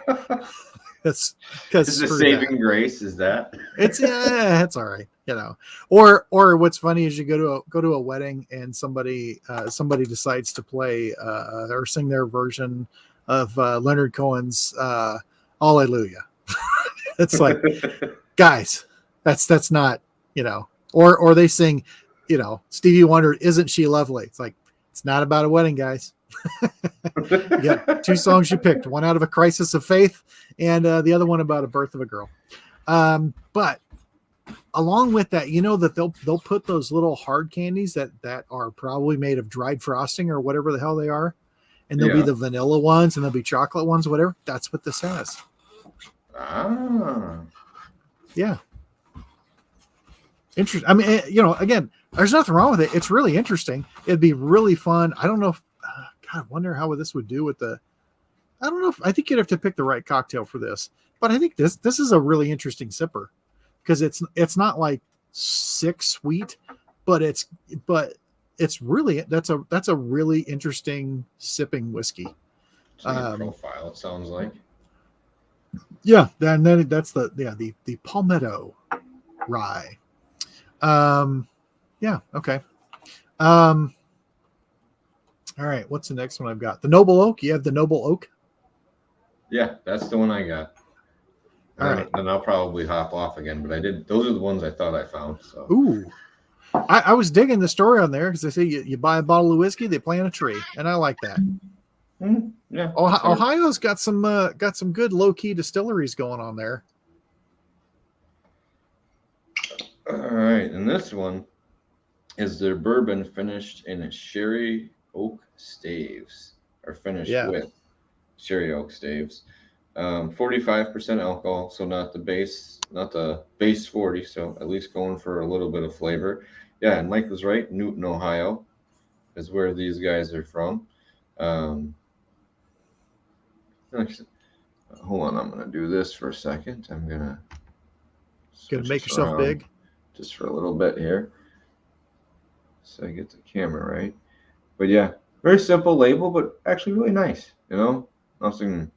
Because
Is the saving grace is that?
it's all right, you know. Or what's funny is you go to a wedding and somebody decides to play or sing their version of Leonard Cohen's Hallelujah. It's like, guys, that's not, you know. Or they sing, you know, Stevie Wonder, Isn't She Lovely? It's like, it's not about a wedding, guys. You got two songs you picked, one out of A Crisis of Faith and the other one about a birth of a girl. But along with that, you know that they'll put those little hard candies that are probably made of dried frosting or whatever the hell they are, and there'll be the vanilla ones and there'll be chocolate ones, whatever. That's what this has. Yeah. Interesting. I mean, you know, again, there's nothing wrong with it. It's really interesting. It'd be really fun. I don't know if, God, I wonder how this would do with the, I don't know if, I think you'd have to pick the right cocktail for this, but I think this is a really interesting sipper because it's not like sick sweet, but it's really, that's a really interesting sipping whiskey.
Profile, it sounds like.
Yeah. And then that's the Palmetto rye. Yeah. Okay. All right. What's the next one I've got? The Noble Oak. You have the Noble Oak.
Yeah, that's the one I got.
All right.
Then I'll probably hop off again, but I did. Those are the ones I thought I found. So.
Ooh. I was digging the story on there because they say you buy a bottle of whiskey, they plant a tree, and I like that.
Yeah.
Ohio's got some good low key distilleries going on there.
All right, and this one is their bourbon finished in a sherry oak staves, or finished with sherry oak staves. 45% alcohol, so not the base 40, so at least going for a little bit of flavor. Yeah, and Mike was right. Newton, Ohio is where these guys are from. Actually, hold on, I'm gonna do this for a second. I'm gonna
make yourself big
just for a little bit here, so I get the camera right. But yeah, very simple label, but actually really nice. You know, nothing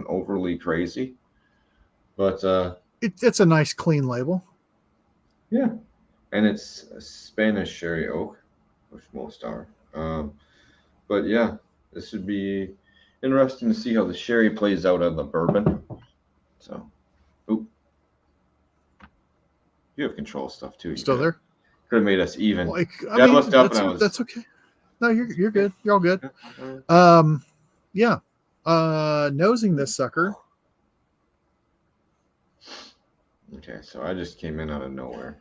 overly crazy, but
it's a nice clean label.
Yeah, and it's a Spanish sherry oak, which most are. But yeah, this would be interesting to see how the sherry plays out on the bourbon. So, you have control stuff too.
Still there?
Could have made us even.
Like,
I looked up and I was.
That's okay. No, you're good. You're all good. Yeah. Nosing this sucker.
Okay, so I just came in out of nowhere.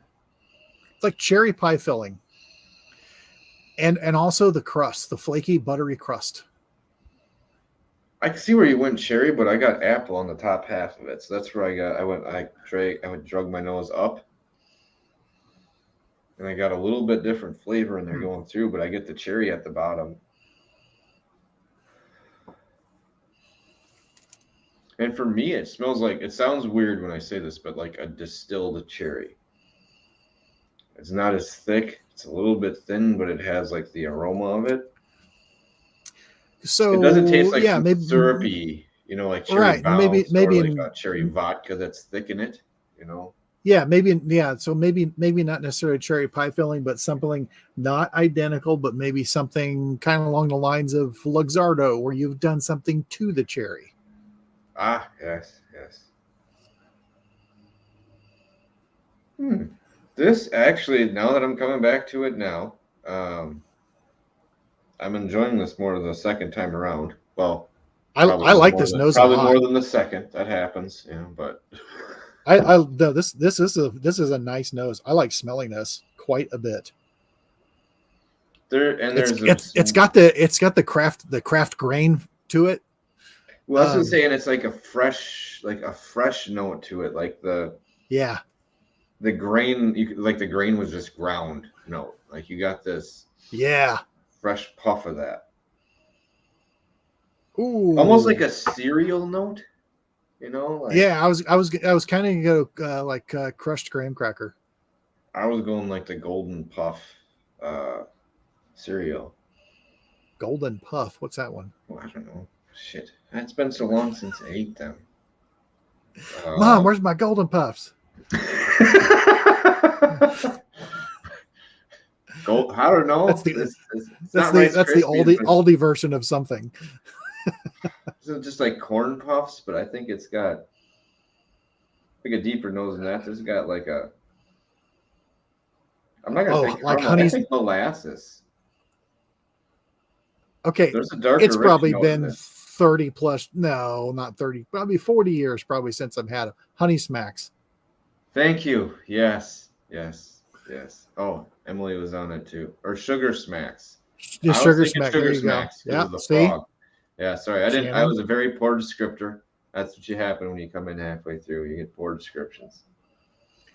It's like cherry pie filling. And also the crust, the flaky, buttery crust.
I can see where you went cherry, but I got apple on the top half of it. So that's where I drug my nose up. And I got a little bit different flavor in there going through, but I get the cherry at the bottom. And for me, it smells like, it sounds weird when I say this, but like a distilled cherry. It's not as thick. It's a little bit thin, but it has like the aroma of it.
So
it doesn't taste like
maybe
syrupy, you know, like cherry bounce, maybe like a cherry vodka that's thick in it, you know.
Yeah, maybe So maybe not necessarily cherry pie filling, but something not identical, but maybe something kind of along the lines of Luxardo, where you've done something to the cherry.
Ah, yes. This actually, now that I'm coming back to it now, I'm enjoying this more the second time around. Well,
I like this nose
probably
a lot.
more than the second. That happens, you know. But
this is a nice nose. I like smelling this quite a bit. It's got the craft grain to it.
Well, I was saying it's like a fresh note to it, like the grain. The grain was just ground note. Like you got this fresh puff of that.
Ooh,
almost like a cereal note, you know? Like,
I was kind of gonna go like crushed graham cracker.
I was going like the Golden Puff cereal.
Golden Puff, what's that one?
Well, I don't know. Shit, it's been so long since I ate them.
Mom, where's my golden puffs?
Gold, I don't know.
That's the
not Rice Krispies, but
Aldi version of something.
It's just like corn puffs, but I think it's got like a deeper nose than that. It's got like a. I'm not gonna say
like
caramel.
honey.
I think molasses.
Okay,
There's a darker.
it's probably
note
been 30 plus. No, not 30. Probably 40 years. Probably since I've had Honey Smacks.
Thank you. Yes. Oh, Emily was on it too. Or Sugar Smacks.
The Sugar Smack.
Sugar
There you
Smacks.
go. Yeah.
The
See.
frog. Yeah. Sorry, I didn't.
Shannon.
I was a very poor descriptor. That's what you happen when you come in halfway through. You get poor descriptions.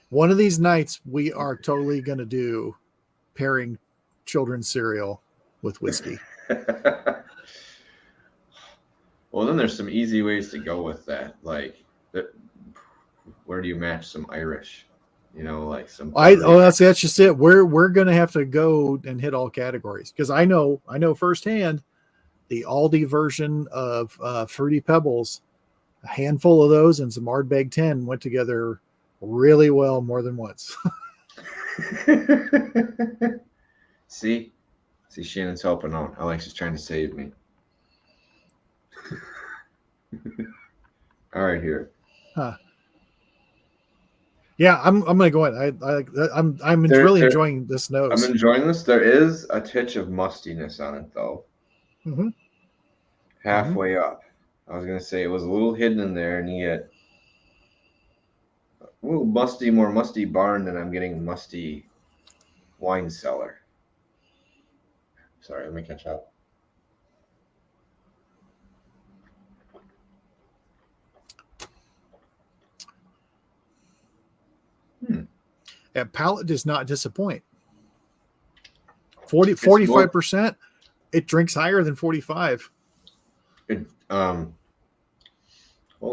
One of these nights, we are totally going to do pairing children's cereal with whiskey.
Well, then there's some easy ways to go with that. Like, where do you match some Irish? You know, like some.
That's just it. We're going to have to go and hit all categories because I know firsthand the Aldi version of Fruity Pebbles. A handful of those and some Ardbeg 10 went together really well more than once.
See, Shannon's helping out. Alex is trying to save me. All right, here.
Huh. Yeah, I'm gonna go ahead. I'm really enjoying this nose.
I'm enjoying this. There is a touch of mustiness on it though.
Mm-hmm.
Halfway up. I was gonna say it was a little hidden in there, and you get a little more musty barn than I'm getting musty wine cellar. Sorry, let me catch up.
That palate does not disappoint. 45%. It drinks higher than 45.
Hold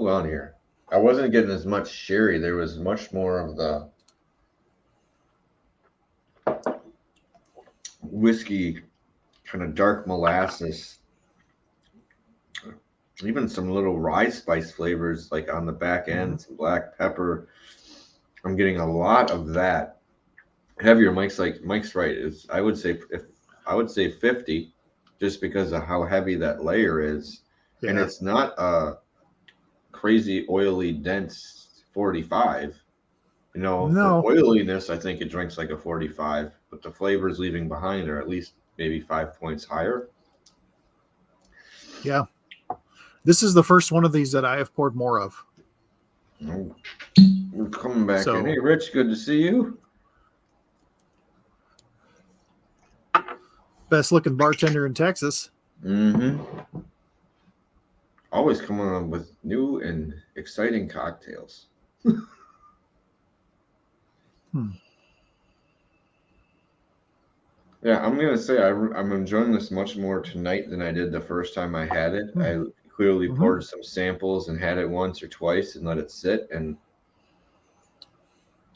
on here. I wasn't getting as much sherry. There was much more of the whiskey, kind of dark molasses, even some little rye spice flavors like on the back end, some black pepper. I'm getting a lot of that. Heavier. Mike's right. I would say 50, just because of how heavy that layer is, and it's not a crazy oily dense 45. You know,
no.
For oiliness, I think it drinks like a 45, but the flavors leaving behind are at least maybe 5 points higher.
Yeah. This is the first one of these that I have poured more of.
Oh, we're coming back in. Hey, Rich, good to see you.
Best looking bartender in Texas.
Mm-hmm. Always coming up with new and exciting cocktails. Yeah, I'm gonna say I'm enjoying this much more tonight than I did the first time I had it. I clearly poured some samples and had it once or twice and let it sit, and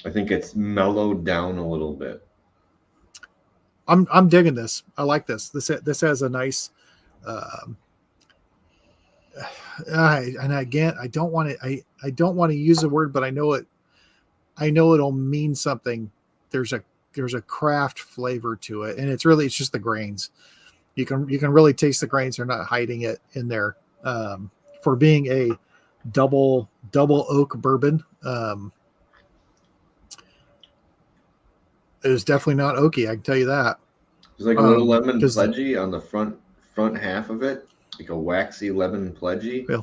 I think it's mellowed down a little bit.
I'm digging this. I like this. This has a nice. And again, I don't want to use the word, but I know it'll mean something. There's a craft flavor to it, and it's just the grains. You can really taste the grains. They're not hiding it in there. For being a double oak bourbon, it is definitely not oaky. I can tell you that.
There's like a little lemon pledgy on the front half of it, like a waxy lemon pledgy.
Yeah.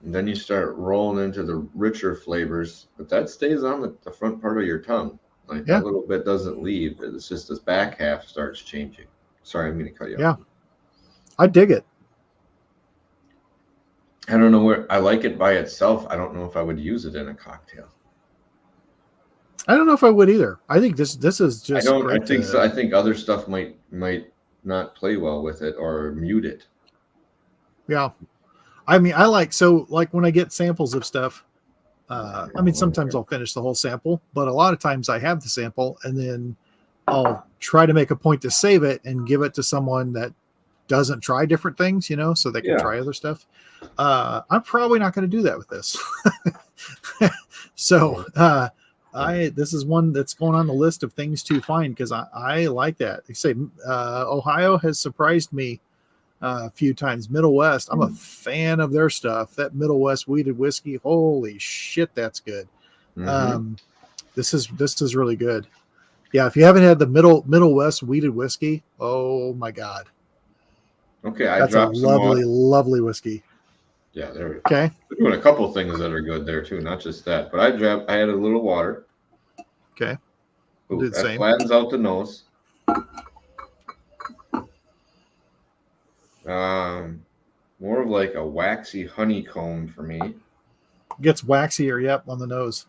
And
then you start rolling into the richer flavors, but that stays on the front part of your tongue. Like that little bit doesn't leave. It's just this back half starts changing. Sorry, I'm going to cut you off.
Yeah. I dig it.
I don't know where I like it by itself. I don't know if I would use it in a cocktail.
I don't know if I would either. I think this is just.
I think so. I think other stuff might not play well with it or mute it.
Yeah, I mean, like when I get samples of stuff. Sometimes I'll finish the whole sample, but a lot of times I have the sample and then I'll try to make a point to save it and give it to someone that doesn't try different things, so they can try other stuff. I'm probably not going to do that with this. So this is one that's going on the list of things to find because I like that. They say Ohio has surprised me a few times. Middle West, I'm a fan of their stuff. That Middle West weeded whiskey, holy shit, that's good. This is really good. Yeah, if you haven't had the Middle West weeded whiskey, oh my god.
Okay,
that's a lovely whiskey.
Yeah, there we go.
Okay.
We're doing a couple things that are good there too, not just that. But I had a little water.
Okay.
Ooh,
Do the
that
same.
flattens out the nose. More of like a waxy honeycomb for me.
Gets waxier, yep, on the nose.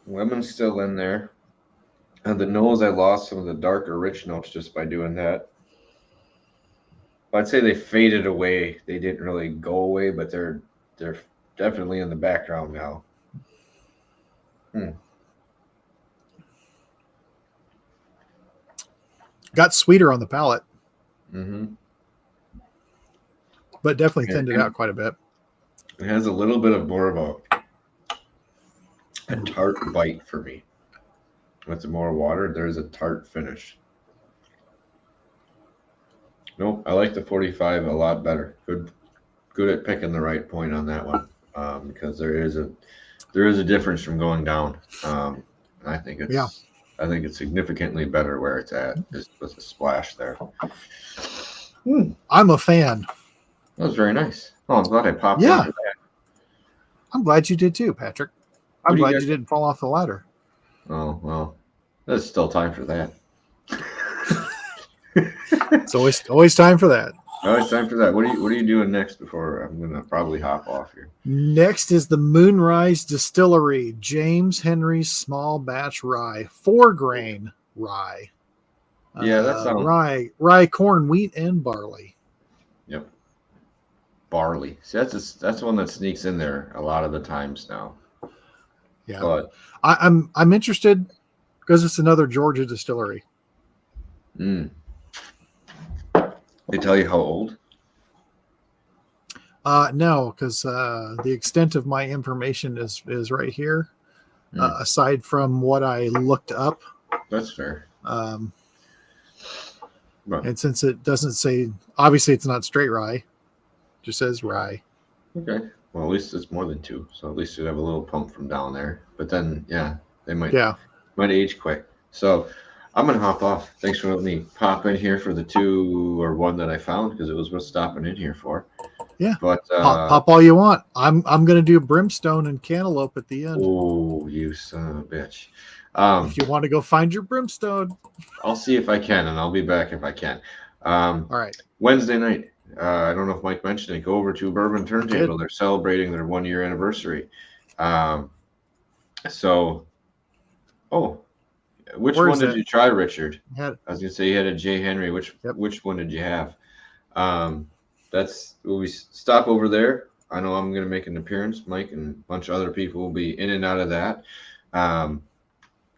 Lemon's still in there. And the nose, I lost some of the darker, rich notes just by doing that. I'd say they faded away. They didn't really go away, but they're definitely in the background now.
Got sweeter on the palate.
Mm-hmm.
But definitely thinned it out quite a bit.
It has a little bit of more of a tart bite for me. With more water, there's a tart finish. Nope, I like the 45 a lot better. Good at picking the right point on that one, because there is a difference from going down. I think it's significantly better where it's at, just with a splash there.
I'm a fan.
That was very nice. Oh, I'm glad I popped into that.
I'm glad you did too, Patrick. I'm glad you didn't fall off the ladder.
Oh, well, there's still time for that.
It's always time for that.
Always time for that. What are you doing next before I'm gonna probably hop off here?
Next is the Moonrise Distillery James Henry Small Batch Rye, 4-grain rye.
Yeah, that sounds
rye, corn, wheat, and barley.
Yep, barley. See, that's one that sneaks in there a lot of the times now.
Yeah,
but
I'm interested because it's another Georgia distillery.
They tell you how old?
No, because the extent of my information is right here. Aside from what I looked up.
That's fair.
And since it doesn't say, obviously it's not straight rye, it just says rye.
Okay. Well, at least it's more than 2, so at least you'd have a little pump from down there. But then, they might age quick. So I'm gonna hop off. Thanks for letting me pop in here for the 2 or 1 that I found because it was worth stopping in here for.
Yeah.
But
pop all you want. I'm gonna do brimstone and cantaloupe at the end.
Oh, you son of a bitch.
If you want to go find your brimstone,
I'll see if I can, and I'll be back if I can.
All right.
Wednesday night. I don't know if Mike mentioned it. Go over to Bourbon Turntable. They're celebrating their 1-year anniversary. Which one did you try, Richard? I was gonna say you had a J. Henry. Which one did you have? That's we stop over there. I know I'm gonna make an appearance. Mike and a bunch of other people will be in and out of that.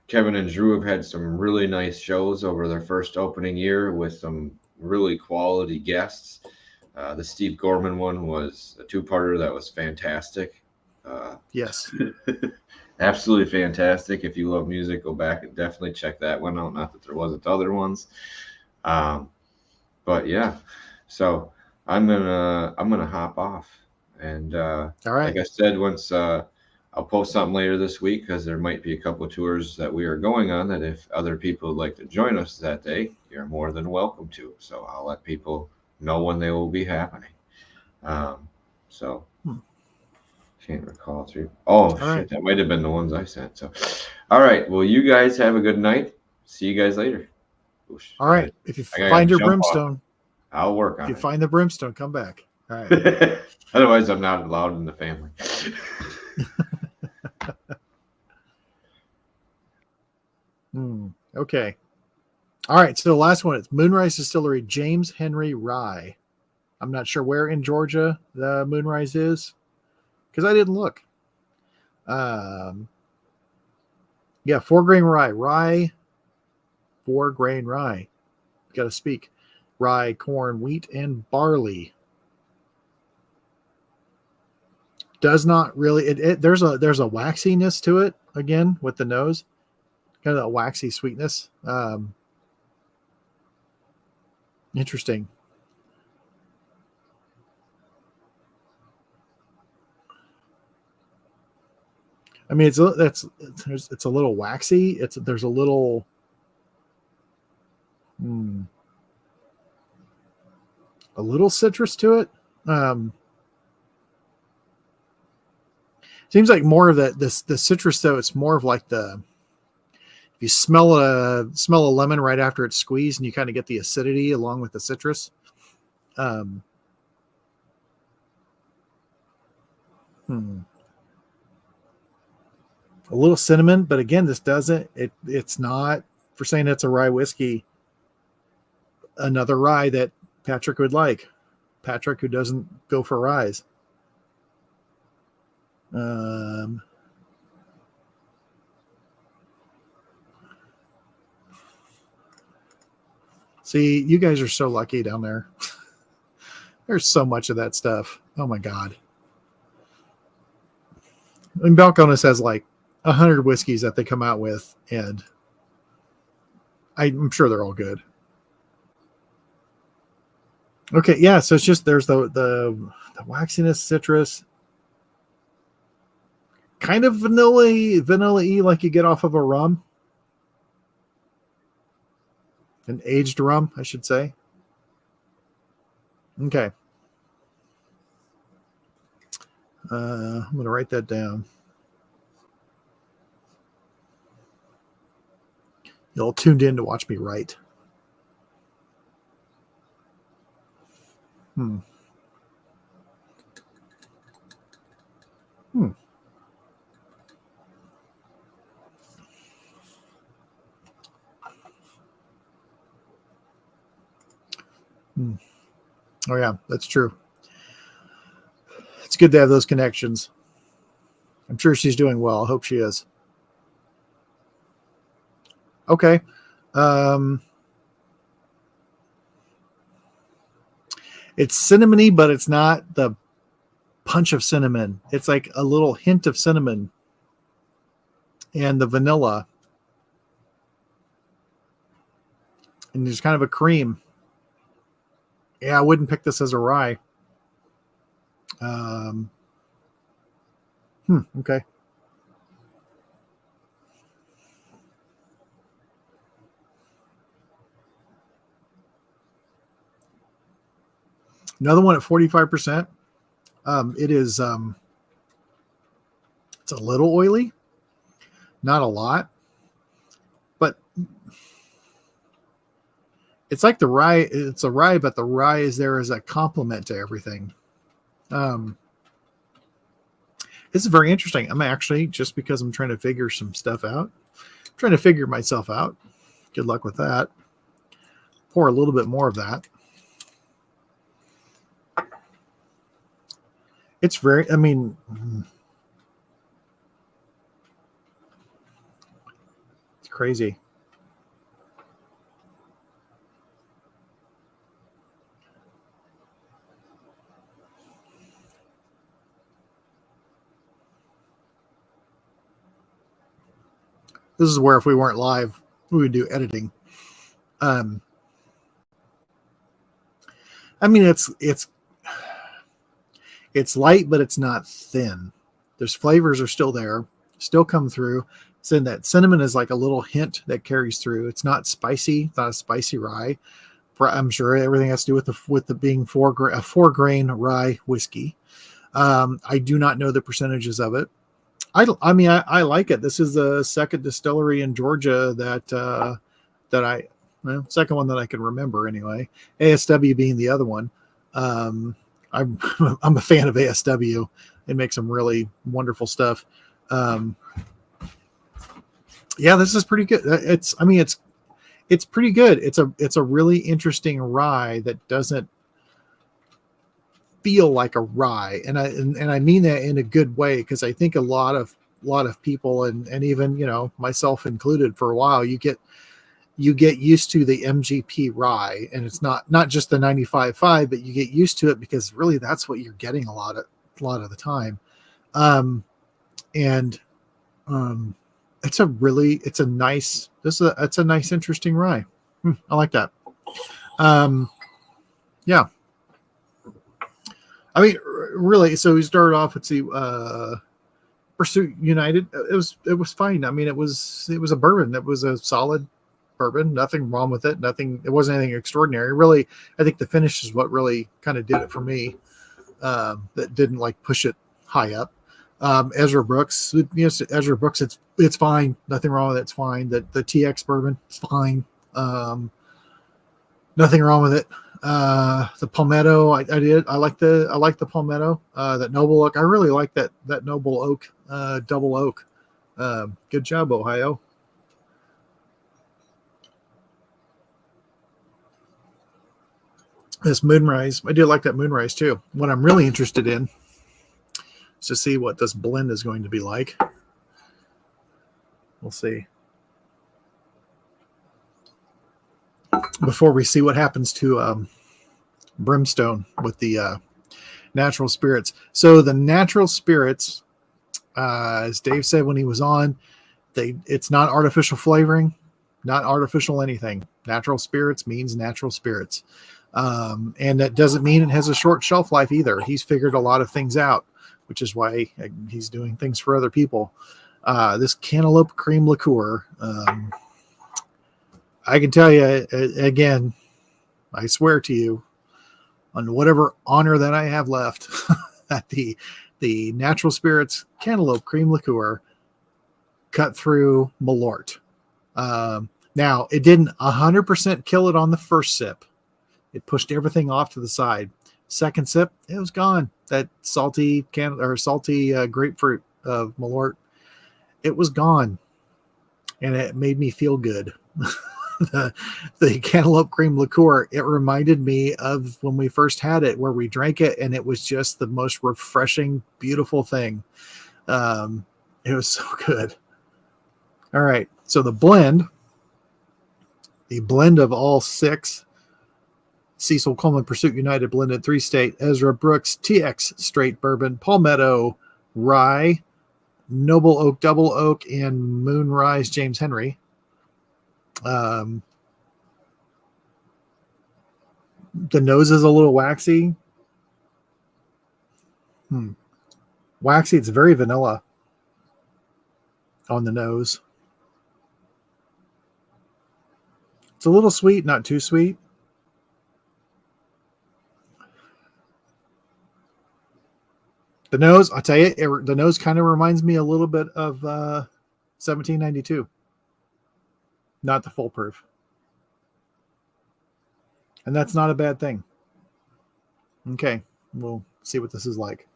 Kevin and Drew have had some really nice shows over their first opening year with some really quality guests. The Steve Gorman one was a 2-parter that was fantastic.
Yes.
Absolutely fantastic. If you love music, go back and definitely check that one out. Not that there wasn't other ones. But yeah. So I'm gonna hop off. And
all right.
Like I said, once I'll post something later this week because there might be a couple of tours that we are going on that if other people would like to join us that day, you're more than welcome to. So I'll let people know when they will be happening. Can't recall through. Oh, shit, right. That might have been the ones I sent. So, all right. Well, you guys have a good night. See you guys later. Oosh.
All right. If you find your brimstone,
I'll work on it.
If you find the brimstone, come back. All right.
Otherwise, I'm not allowed in the family.
Okay. All right. So the last one, it's Moonrise Distillery James Henry Rye. I'm not sure where in Georgia the Moonrise is because I didn't look. 4-grain rye. 4-grain rye. Got to speak. Rye, corn, wheat, and barley. Does not really. There's a waxiness to it again with the nose, kind of a waxy sweetness. Interesting. I mean, it's a little waxy. There's a little. A little citrus to it. Seems like more of the citrus though. It's more of like if you smell a lemon right after it's squeezed, and you kind of get the acidity along with the citrus. A little cinnamon, but again, this doesn't. It's not, for saying it's a rye whiskey. Another rye that Patrick would like. Patrick, who doesn't go for ryes. See, you guys are so lucky down there. There's so much of that stuff. Oh my God. And Balcones has like 100 whiskeys that they come out with, and I'm sure they're all good. Okay, yeah, so it's just there's the waxiness, citrus, kind of vanilla-y like you get off of a rum. An aged rum, I should say. Okay. I'm going to write that down. You're all tuned in to watch me write. Oh yeah, that's true. It's good to have those connections. I'm sure she's doing well. I hope she is. Okay. It's cinnamony, but it's not the punch of cinnamon. It's like a little hint of cinnamon and the vanilla. And there's kind of a cream. Yeah, I wouldn't pick this as a rye. Okay. Another one at 45%. It is it's a little oily, not a lot, but it's like the rye. It's a rye, but the rye is there as a complement to everything. This is very interesting. I'm actually, just because I'm trying to figure some stuff out, trying to figure myself out. Good luck with that. Pour a little bit more of that. It's very, I mean, it's crazy. This is where if we weren't live, we would do editing. I mean, it's light, but it's not thin. There's flavors are still there, still come through. So that cinnamon is like a little hint that carries through. It's not spicy. It's not a spicy rye. I'm sure everything has to do with the being a 4-grain rye whiskey. I do not know the percentages of it. I mean, I like it. This is the second distillery in Georgia second one that I can remember anyway. ASW being the other one. I'm a fan of ASW. They make some really wonderful stuff. Yeah, this is pretty good. It's pretty good. It's a really interesting rye that doesn't feel like a rye, and I mean that in a good way, because I think a lot of people and even myself included, for a while you you get used to the MGP rye, and it's not just the 95.5, but you get used to it because really that's what you're getting a lot of the time. It's a nice interesting rye. I like that. Yeah. I mean, really, so we started off with Pursuit United. It was fine. I mean, it was a bourbon. It was a solid bourbon. Nothing wrong with it. It wasn't anything extraordinary. Really, I think the finish is what really kind of did it for me. That didn't like push it high up. Ezra Brooks, Ezra Brooks, it's fine. Nothing wrong with it. It's fine. The TX bourbon, it's fine. Nothing wrong with it. The Palmetto, I like the Palmetto. That Noble Oak, I really like that Noble Oak, double oak. Good job, Ohio. This Moonrise, I do like that Moonrise too. What I'm really interested in is to see what this blend is going to be like. We'll see. Before we see what happens to Brimstone with the natural spirits. So the natural spirits, as Dave said when he was on, it's not artificial flavoring, not artificial anything. Natural spirits means natural spirits. And that doesn't mean it has a short shelf life either. He's figured a lot of things out, which is why he's doing things for other people. This cantaloupe cream liqueur, I can tell you again, I swear to you, on whatever honor that I have left, that the natural spirits cantaloupe cream liqueur cut through Malort. Now, it didn't 100% kill it on the first sip. It pushed everything off to the side. Second sip, it was gone. That salty grapefruit of Malort, it was gone, and it made me feel good. The cantaloupe cream liqueur, it reminded me of when we first had it, where we drank it, and it was just the most refreshing, beautiful thing. It was so good. All right, so the blend of all six Cecil Coleman Pursuit United blended 3-state Ezra Brooks TX Straight Bourbon, Palmetto Rye, Noble Oak Double Oak, and Moonrise James Henry. The nose is a little waxy. Waxy. It's very vanilla on the nose. It's a little sweet, not too sweet. The nose, I'll tell you, the nose kind of reminds me a little bit of 1792. Not the full proof. And that's not a bad thing. Okay, we'll see what this is like.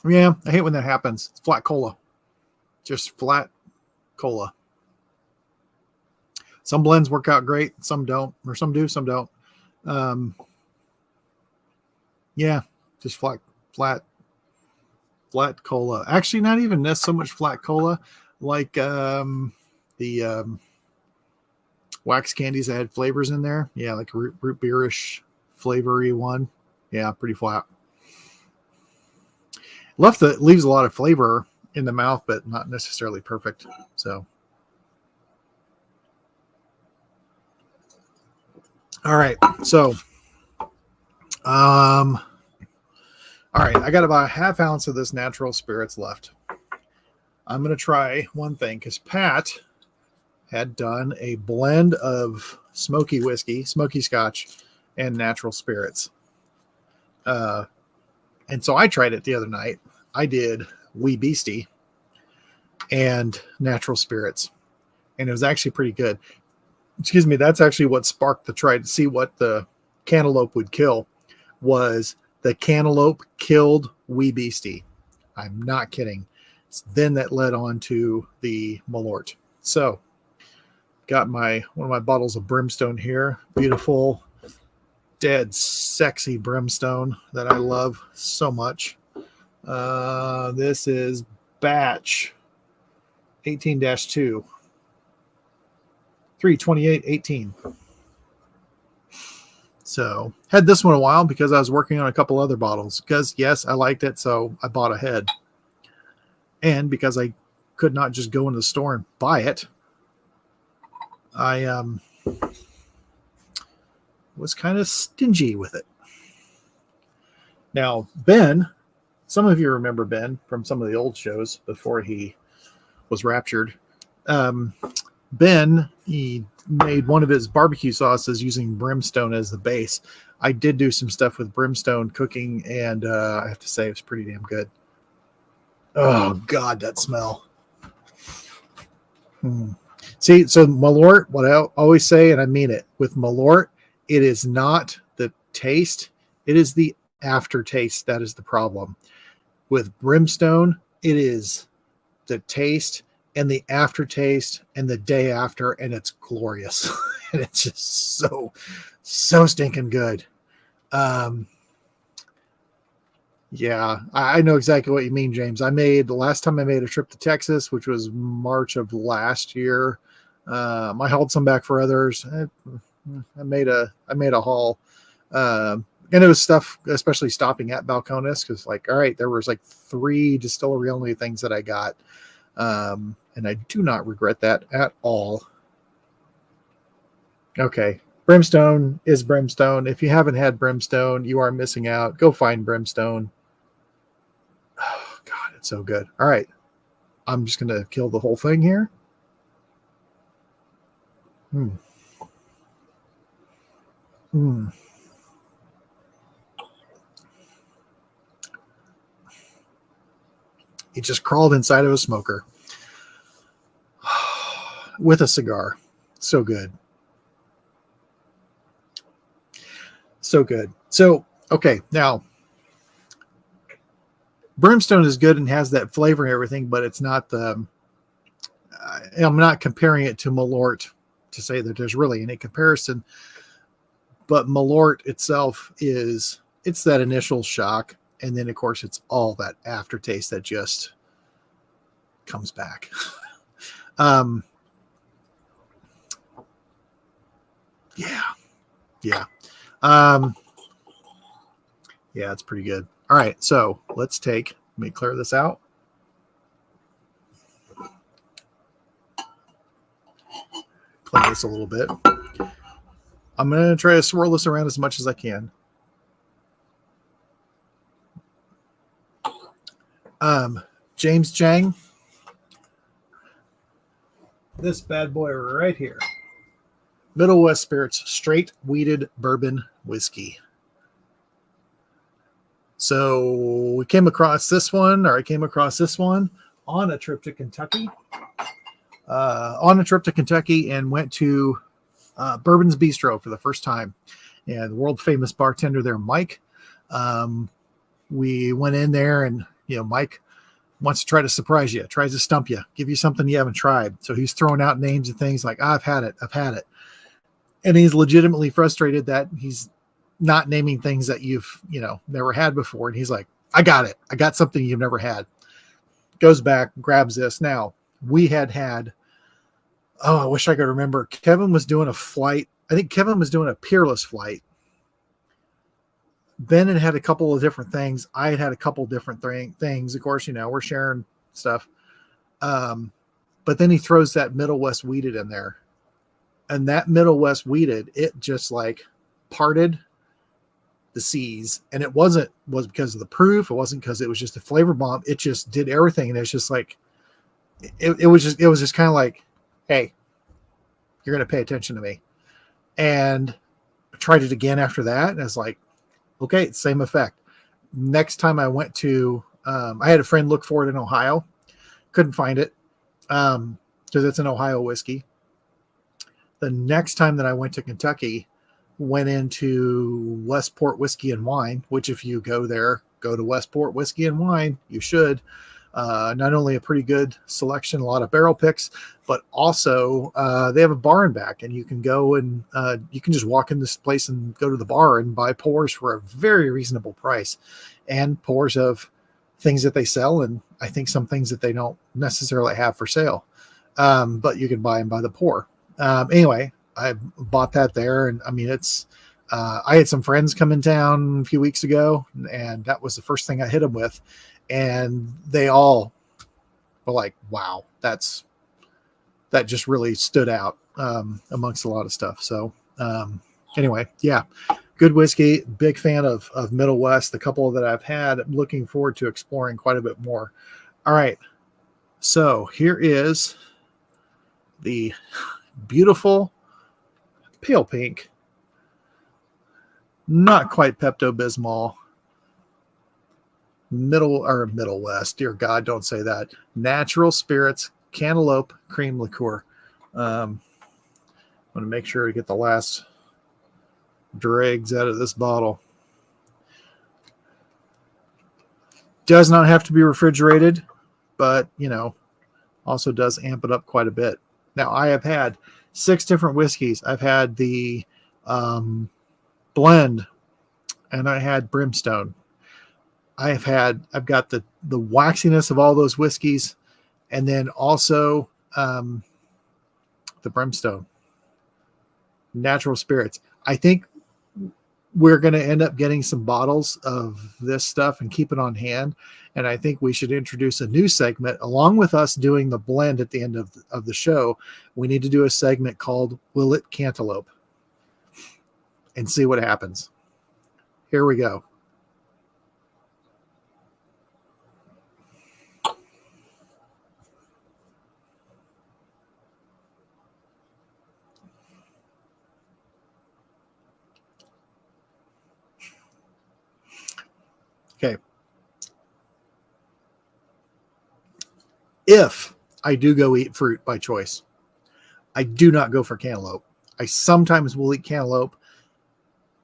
Yeah, I hate when that happens. It's flat cola. Just flat cola. Some blends work out great, some don't, or some do, some don't. Yeah, just flat cola. Actually, not even so much flat cola, like the wax candies that had flavors in there. Yeah, like root beerish flavory one. Yeah, pretty flat. Leaves a lot of flavor in the mouth, but not necessarily perfect. So, all right. So, all right. I got about a half ounce of this natural spirits left. I'm going to try one thing because Pat had done a blend of smoky whiskey, smoky scotch, and natural spirits. And so I tried it the other night. I did Wee Beastie and natural spirits, and it was actually pretty good. Excuse me, that's actually what sparked the try to see what the cantaloupe would kill. Was the cantaloupe killed Wee Beastie? I'm not kidding. Then that led on to the Malort. So got one of my bottles of Brimstone here. Beautiful dead sexy brimstone that I love so much. This is batch 18-2, 32818. So had this one a while because I was working on a couple other bottles because yes, I liked it. So I bought ahead, and because I could not just go into the store and buy it, I was kind of stingy with it. Now, Ben, some of you remember Ben from some of the old shows before he was raptured. Ben, he made one of his barbecue sauces using brimstone as the base. I did do some stuff with brimstone cooking, and I have to say it was pretty damn good. Oh, God, that smell. See, so Malort, what I always say, and I mean it, with Malort, it is not the taste, it is the aftertaste that is the problem. With brimstone, it is the taste and the aftertaste and the day after, and it's glorious. And it's just so stinking good. Yeah, I know exactly what you mean, James. The last time I made a trip to Texas, which was March of last year. I hauled some back for others. I made a haul. And it was stuff, especially stopping at Balcones, because like, all right, there was like 3 distillery only things that I got. And I do not regret that at all. Okay. Brimstone is brimstone. If you haven't had brimstone, you are missing out. Go find brimstone. Oh, God, it's so good. All right. I'm just going to kill the whole thing here. He just crawled inside of a smoker with a cigar. So good. So good. So, okay, now brimstone is good and has that flavor and everything, but it's not I'm not comparing it to Malort to say that there's really any comparison, but Malort itself it's that initial shock. And then of course it's all that aftertaste that just comes back. Yeah. Yeah, it's pretty good. All right, so let me clear this out. Play this a little bit. I'm going to try to swirl this around as much as I can. James Chang. This bad boy right here. Middle West Spirits Straight Wheated Bourbon Whiskey. So I came across this one on a trip to Kentucky. And went to Bourbon's Bistro for the first time. And the world famous bartender there, Mike. We went in there and, Mike wants to try to surprise you, tries to stump you, give you something you haven't tried. So he's throwing out names and things like, I've had it. And he's legitimately frustrated that he's not naming things that you've, never had before. And he's like, I got it. I got something you've never had. Goes back, grabs this. Now, we had, I wish I could remember. Kevin was doing a flight. I think Kevin was doing a peerless flight. Ben had a couple of different things. I had a couple different things. Of course, we're sharing stuff. But then he throws that Middle West Wheated in there. And that Middle West Wheated, it just like parted the seas. And it was because of the proof. It wasn't because it was just a flavor bomb. It just did everything. And it's just like, it was just kind of like, hey, you're going to pay attention to me. And I tried it again after that. And it's like, okay, same effect. Next time I went to, I had a friend look for it in Ohio. Couldn't find it because it's an Ohio whiskey. The next time that I went to Kentucky, went into Westport Whiskey and Wine, which if you go there, go to Westport Whiskey and Wine, you should. Not only a pretty good selection, a lot of barrel picks, but also they have a bar and back, and you can go and you can just walk in this place and go to the bar and buy pours for a very reasonable price, and pours of things that they sell, and I think some things that they don't necessarily have for sale, but you can buy them by the pour. Anyway, I bought that there, and I mean, it's I had some friends come in town a few weeks ago, and that was the first thing I hit them with, and they all were like, wow, that just really stood out amongst a lot of stuff. So anyway, yeah, good whiskey. Big fan of Middle West. The couple that I've had, I'm looking forward to exploring quite a bit more. All right, so here is the beautiful pale pink, not quite Pepto-Bismol, Middle West. Dear God, don't say that. Natural Spirits Cantaloupe Cream Liqueur. I'm going to make sure to get the last dregs out of this bottle. Does not have to be refrigerated, but, you know, also does amp it up quite a bit. Now, I have had 6 different whiskeys. I've had the blend, and I had brimstone. I've got the waxiness of all those whiskeys, and then also the brimstone. Natural Spirits. I think we're going to end up getting some bottles of this stuff and keep it on hand. And I think we should introduce a new segment along with us doing the blend at the end of the show. We need to do a segment called Will It Cantaloupe and see what happens. Here we go. Okay. If I do go eat fruit by choice, I do not go for cantaloupe. I sometimes will eat cantaloupe.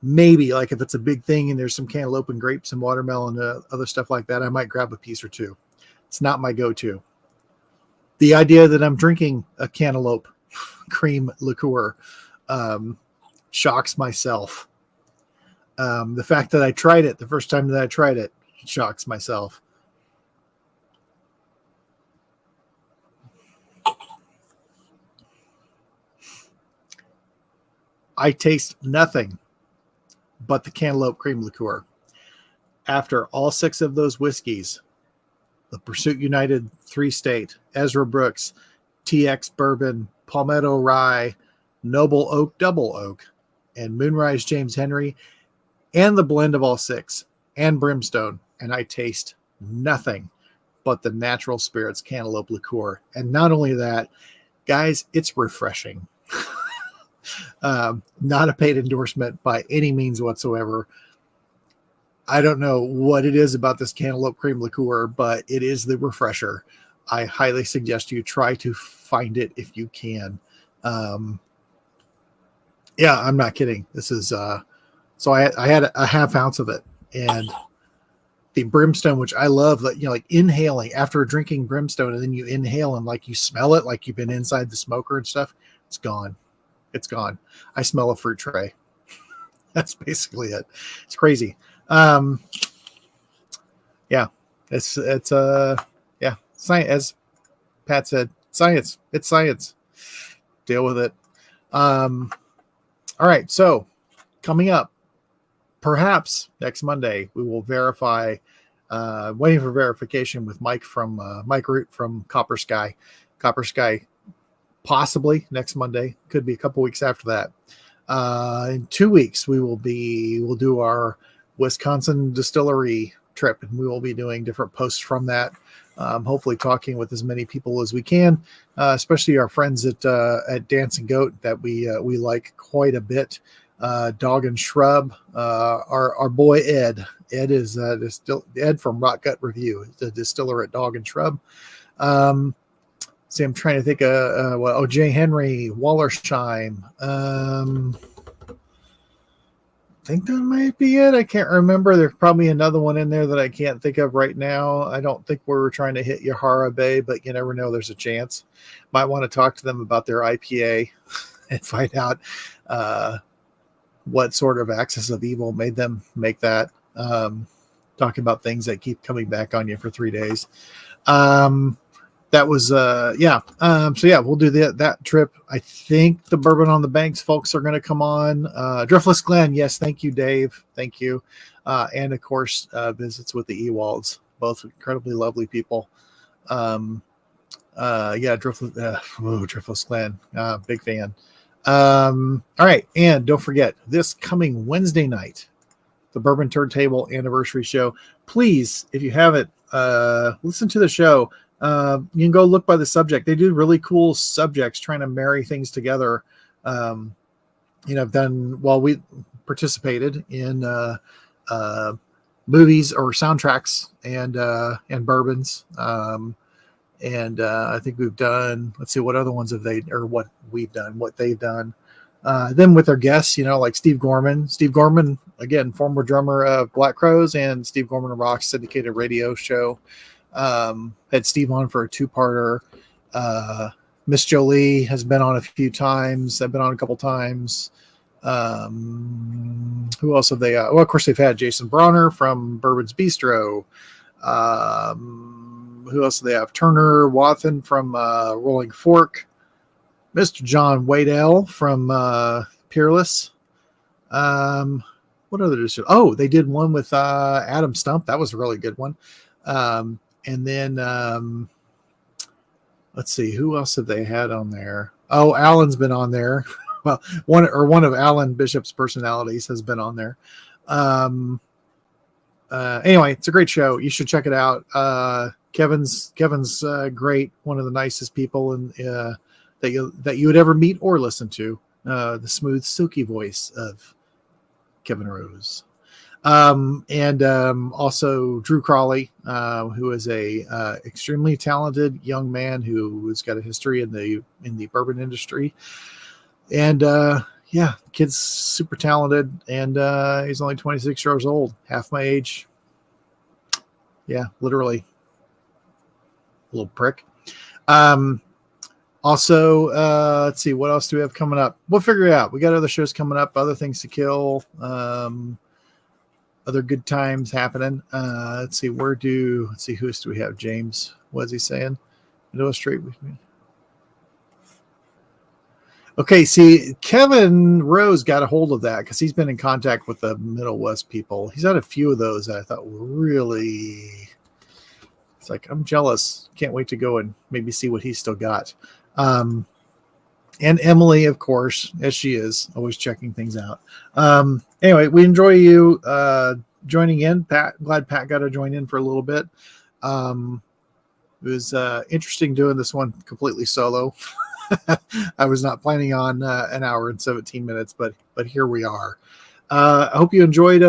Maybe like if it's a big thing and there's some cantaloupe and grapes and watermelon and other stuff like that, I might grab a piece or two. It's not my go-to. The idea that I'm drinking a cantaloupe cream liqueur shocks myself. The fact that I tried it the first time that I tried it shocks myself. I taste nothing but the cantaloupe cream liqueur. After all 6 of those whiskeys, the Pursuit United 3-State, Ezra Brooks, TX Bourbon, Palmetto Rye, Noble Oak Double Oak, and Moonrise James Henry, and the blend of all 6, and brimstone, and I taste nothing but the Natural Spirits Cantaloupe Liqueur. And not only that, guys, it's refreshing. Not a paid endorsement by any means whatsoever. I don't know what it is about this cantaloupe cream liqueur, but it is the refresher. I highly suggest you try to find it if you can. Yeah, I'm not kidding. This is so I had a half ounce of it, and the brimstone, which I love, like, you know, like inhaling after drinking brimstone, and then you inhale and like you smell it like you've been inside the smoker and stuff. It's gone. It's gone. I smell a fruit tray. That's basically it. It's crazy. Yeah, it's yeah, science, as Pat said, science. It's science. Deal with it. All right, so coming up, perhaps next Monday, we will verify, waiting for verification with Mike Root from Copper Sky. Possibly next Monday, could be a couple weeks after that. In 2 weeks, we'll do our Wisconsin distillery trip, and we will be doing different posts from that. Hopefully talking with as many people as we can, especially our friends at Dance and Goat that we like quite a bit. Dog and Shrub, our boy Ed is Ed from Rock Gut Review, the distiller at Dog and Shrub. See, I'm trying to think Jay Henry, Wallersheim, think that might be it. I can't remember. There's probably another one in there that I can't think of right now. I don't think we were trying to hit Yahara Bay, but you never know. There's a chance. Might want to talk to them about their IPA and find out what sort of axis of evil made them make that. Talking about things that keep coming back on you for 3 days. That was so yeah, we'll do that trip. I think the Bourbon on the Banks folks are going to come on. Driftless Glen, yes, thank you, Dave, thank you, and of course visits with the Ewalds, both incredibly lovely people. Driftless Glen, big fan. All right, and don't forget this coming Wednesday night, the Bourbon Turntable Anniversary Show. Please, if you haven't, listen to the show. You can go look by the subject. They do really cool subjects trying to marry things together. I've done, we participated in movies or soundtracks and bourbons. I think we've done, let's see, what other ones have they, or what we've done, what they've done. Then with their guests, like Steve Gorman. Steve Gorman, again, former drummer of Black Crowes and Steve Gorman Rocks syndicated radio show. Had Steve on for a 2-parter. Miss Jolie has been on a few times. I've been on a couple times. Who else have they? Of course, they've had Jason Bronner from Bourbon's Bistro. Who else do they have? Turner Wathen from Rolling Fork. Mr. John Waddell from Peerless. What other? Oh, they did one with Adam Stump. That was a really good one. And then let's see, who else have they had on there? Oh, Alan's been on there. Well, one of Alan Bishop's personalities has been on there. Anyway, it's a great show. You should check it out. Kevin's great. One of the nicest people that you would ever meet or listen to. The smooth, silky voice of Kevin Rose. Also Drew Crawley, who is a extremely talented young man who's got a history in the bourbon industry. And kid's super talented, and he's only 26 years old, half my age. Yeah, literally. Little prick. Also, let's see, what else do we have coming up? We'll figure it out. We got other shows coming up, other things to kill. Other good times happening. Let's see, who else do we have? James, what is he saying? Illustrate with me. Okay, see, Kevin Rose got a hold of that because he's been in contact with the Middle West people. He's had a few of those that I thought were really, it's like, I'm jealous. Can't wait to go and maybe see what he's still got. And Emily, of course, as she is, always checking things out. Anyway, we enjoy you joining in. Pat, glad Pat got to join in for a little bit. It was interesting doing this one completely solo. I was not planning on an hour and 17 minutes, but here we are. I hope you enjoyed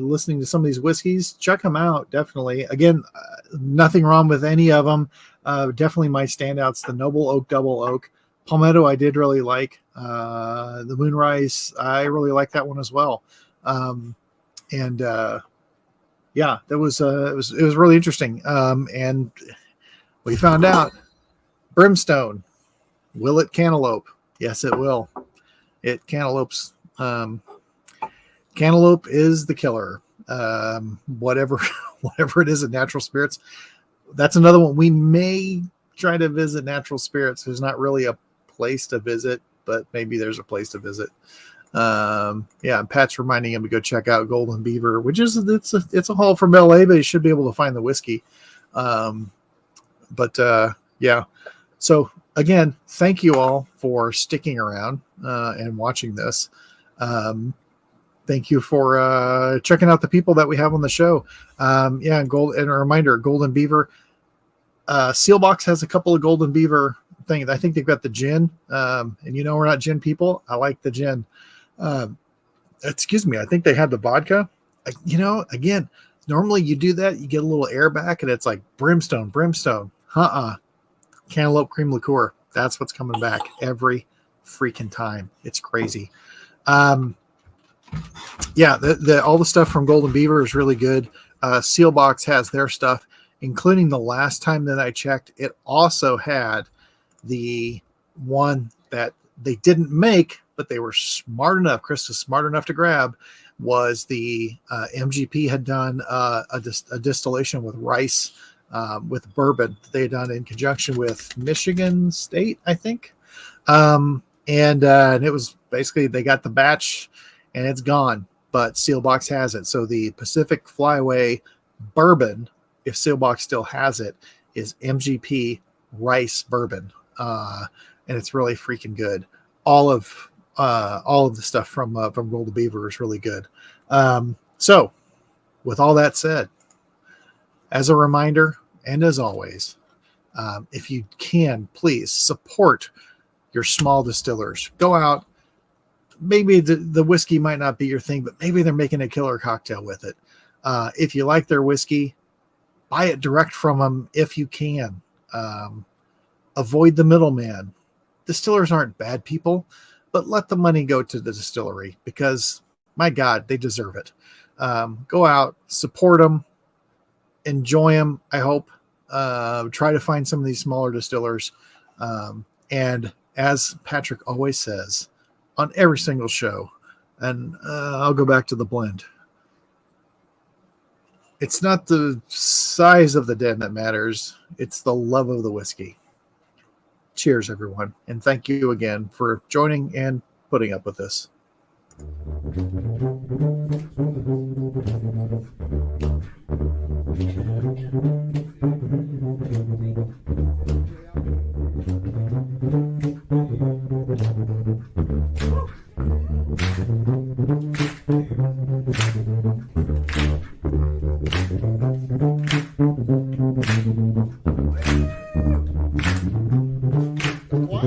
listening to some of these whiskeys. Check them out, definitely. Again, nothing wrong with any of them. Definitely my standouts, the Noble Oak Double Oak. Palmetto I did really like. The Moonrise, I really like that one as well. That was it was really interesting. And we found out Brimstone, will it cantaloupe? Yes, it will. It cantaloupes. Cantaloupe is the killer. Whatever it is in natural spirits. That's another one. We may try to visit natural spirits. There's not really a place to visit, but maybe there's a place to visit. Pat's reminding him to go check out Golden Beaver, which is it's a haul from LA, but he should be able to find the whiskey. So again, thank you all for sticking around and watching this. Thank you for checking out the people that we have on the show. And a reminder, Golden Beaver Sealbox has a couple of Golden Beaver things. I think they've got the gin, and we're not gin people. I like the gin. Excuse me. I think they had the vodka. Again, normally you do that, you get a little air back, and it's like brimstone. Cantaloupe cream liqueur. That's what's coming back every freaking time. It's crazy. Yeah, all the stuff from Golden Beaver is really good. Sealbox has their stuff, including the last time that I checked. It also had the one that they didn't make, but they were smart enough. Chris was smart enough to grab. Was the MGP had done a distillation with rice with bourbon that they had done in conjunction with Michigan State, I think. And it was basically they got the batch and it's gone, but Sealbox has it. So the Pacific Flyway bourbon, if Sealbox still has it, is MGP rice bourbon, and it's really freaking good. All of the stuff from Golden Beaver is really good. So, with all that said, as a reminder, and as always, if you can, please support your small distillers. Go out. Maybe the whiskey might not be your thing, but maybe they're making a killer cocktail with it. If you like their whiskey, buy it direct from them if you can. Avoid the middleman. Distillers aren't bad people, but let the money go to the distillery because, my God, they deserve it. Go out, support them, enjoy them, I hope. Try to find some of these smaller distillers. And as Patrick always says on every single show, and I'll go back to the blend, it's not the size of the den that matters. It's the love of the whiskey. Cheers, everyone. And thank you again for joining and putting up with this.
What?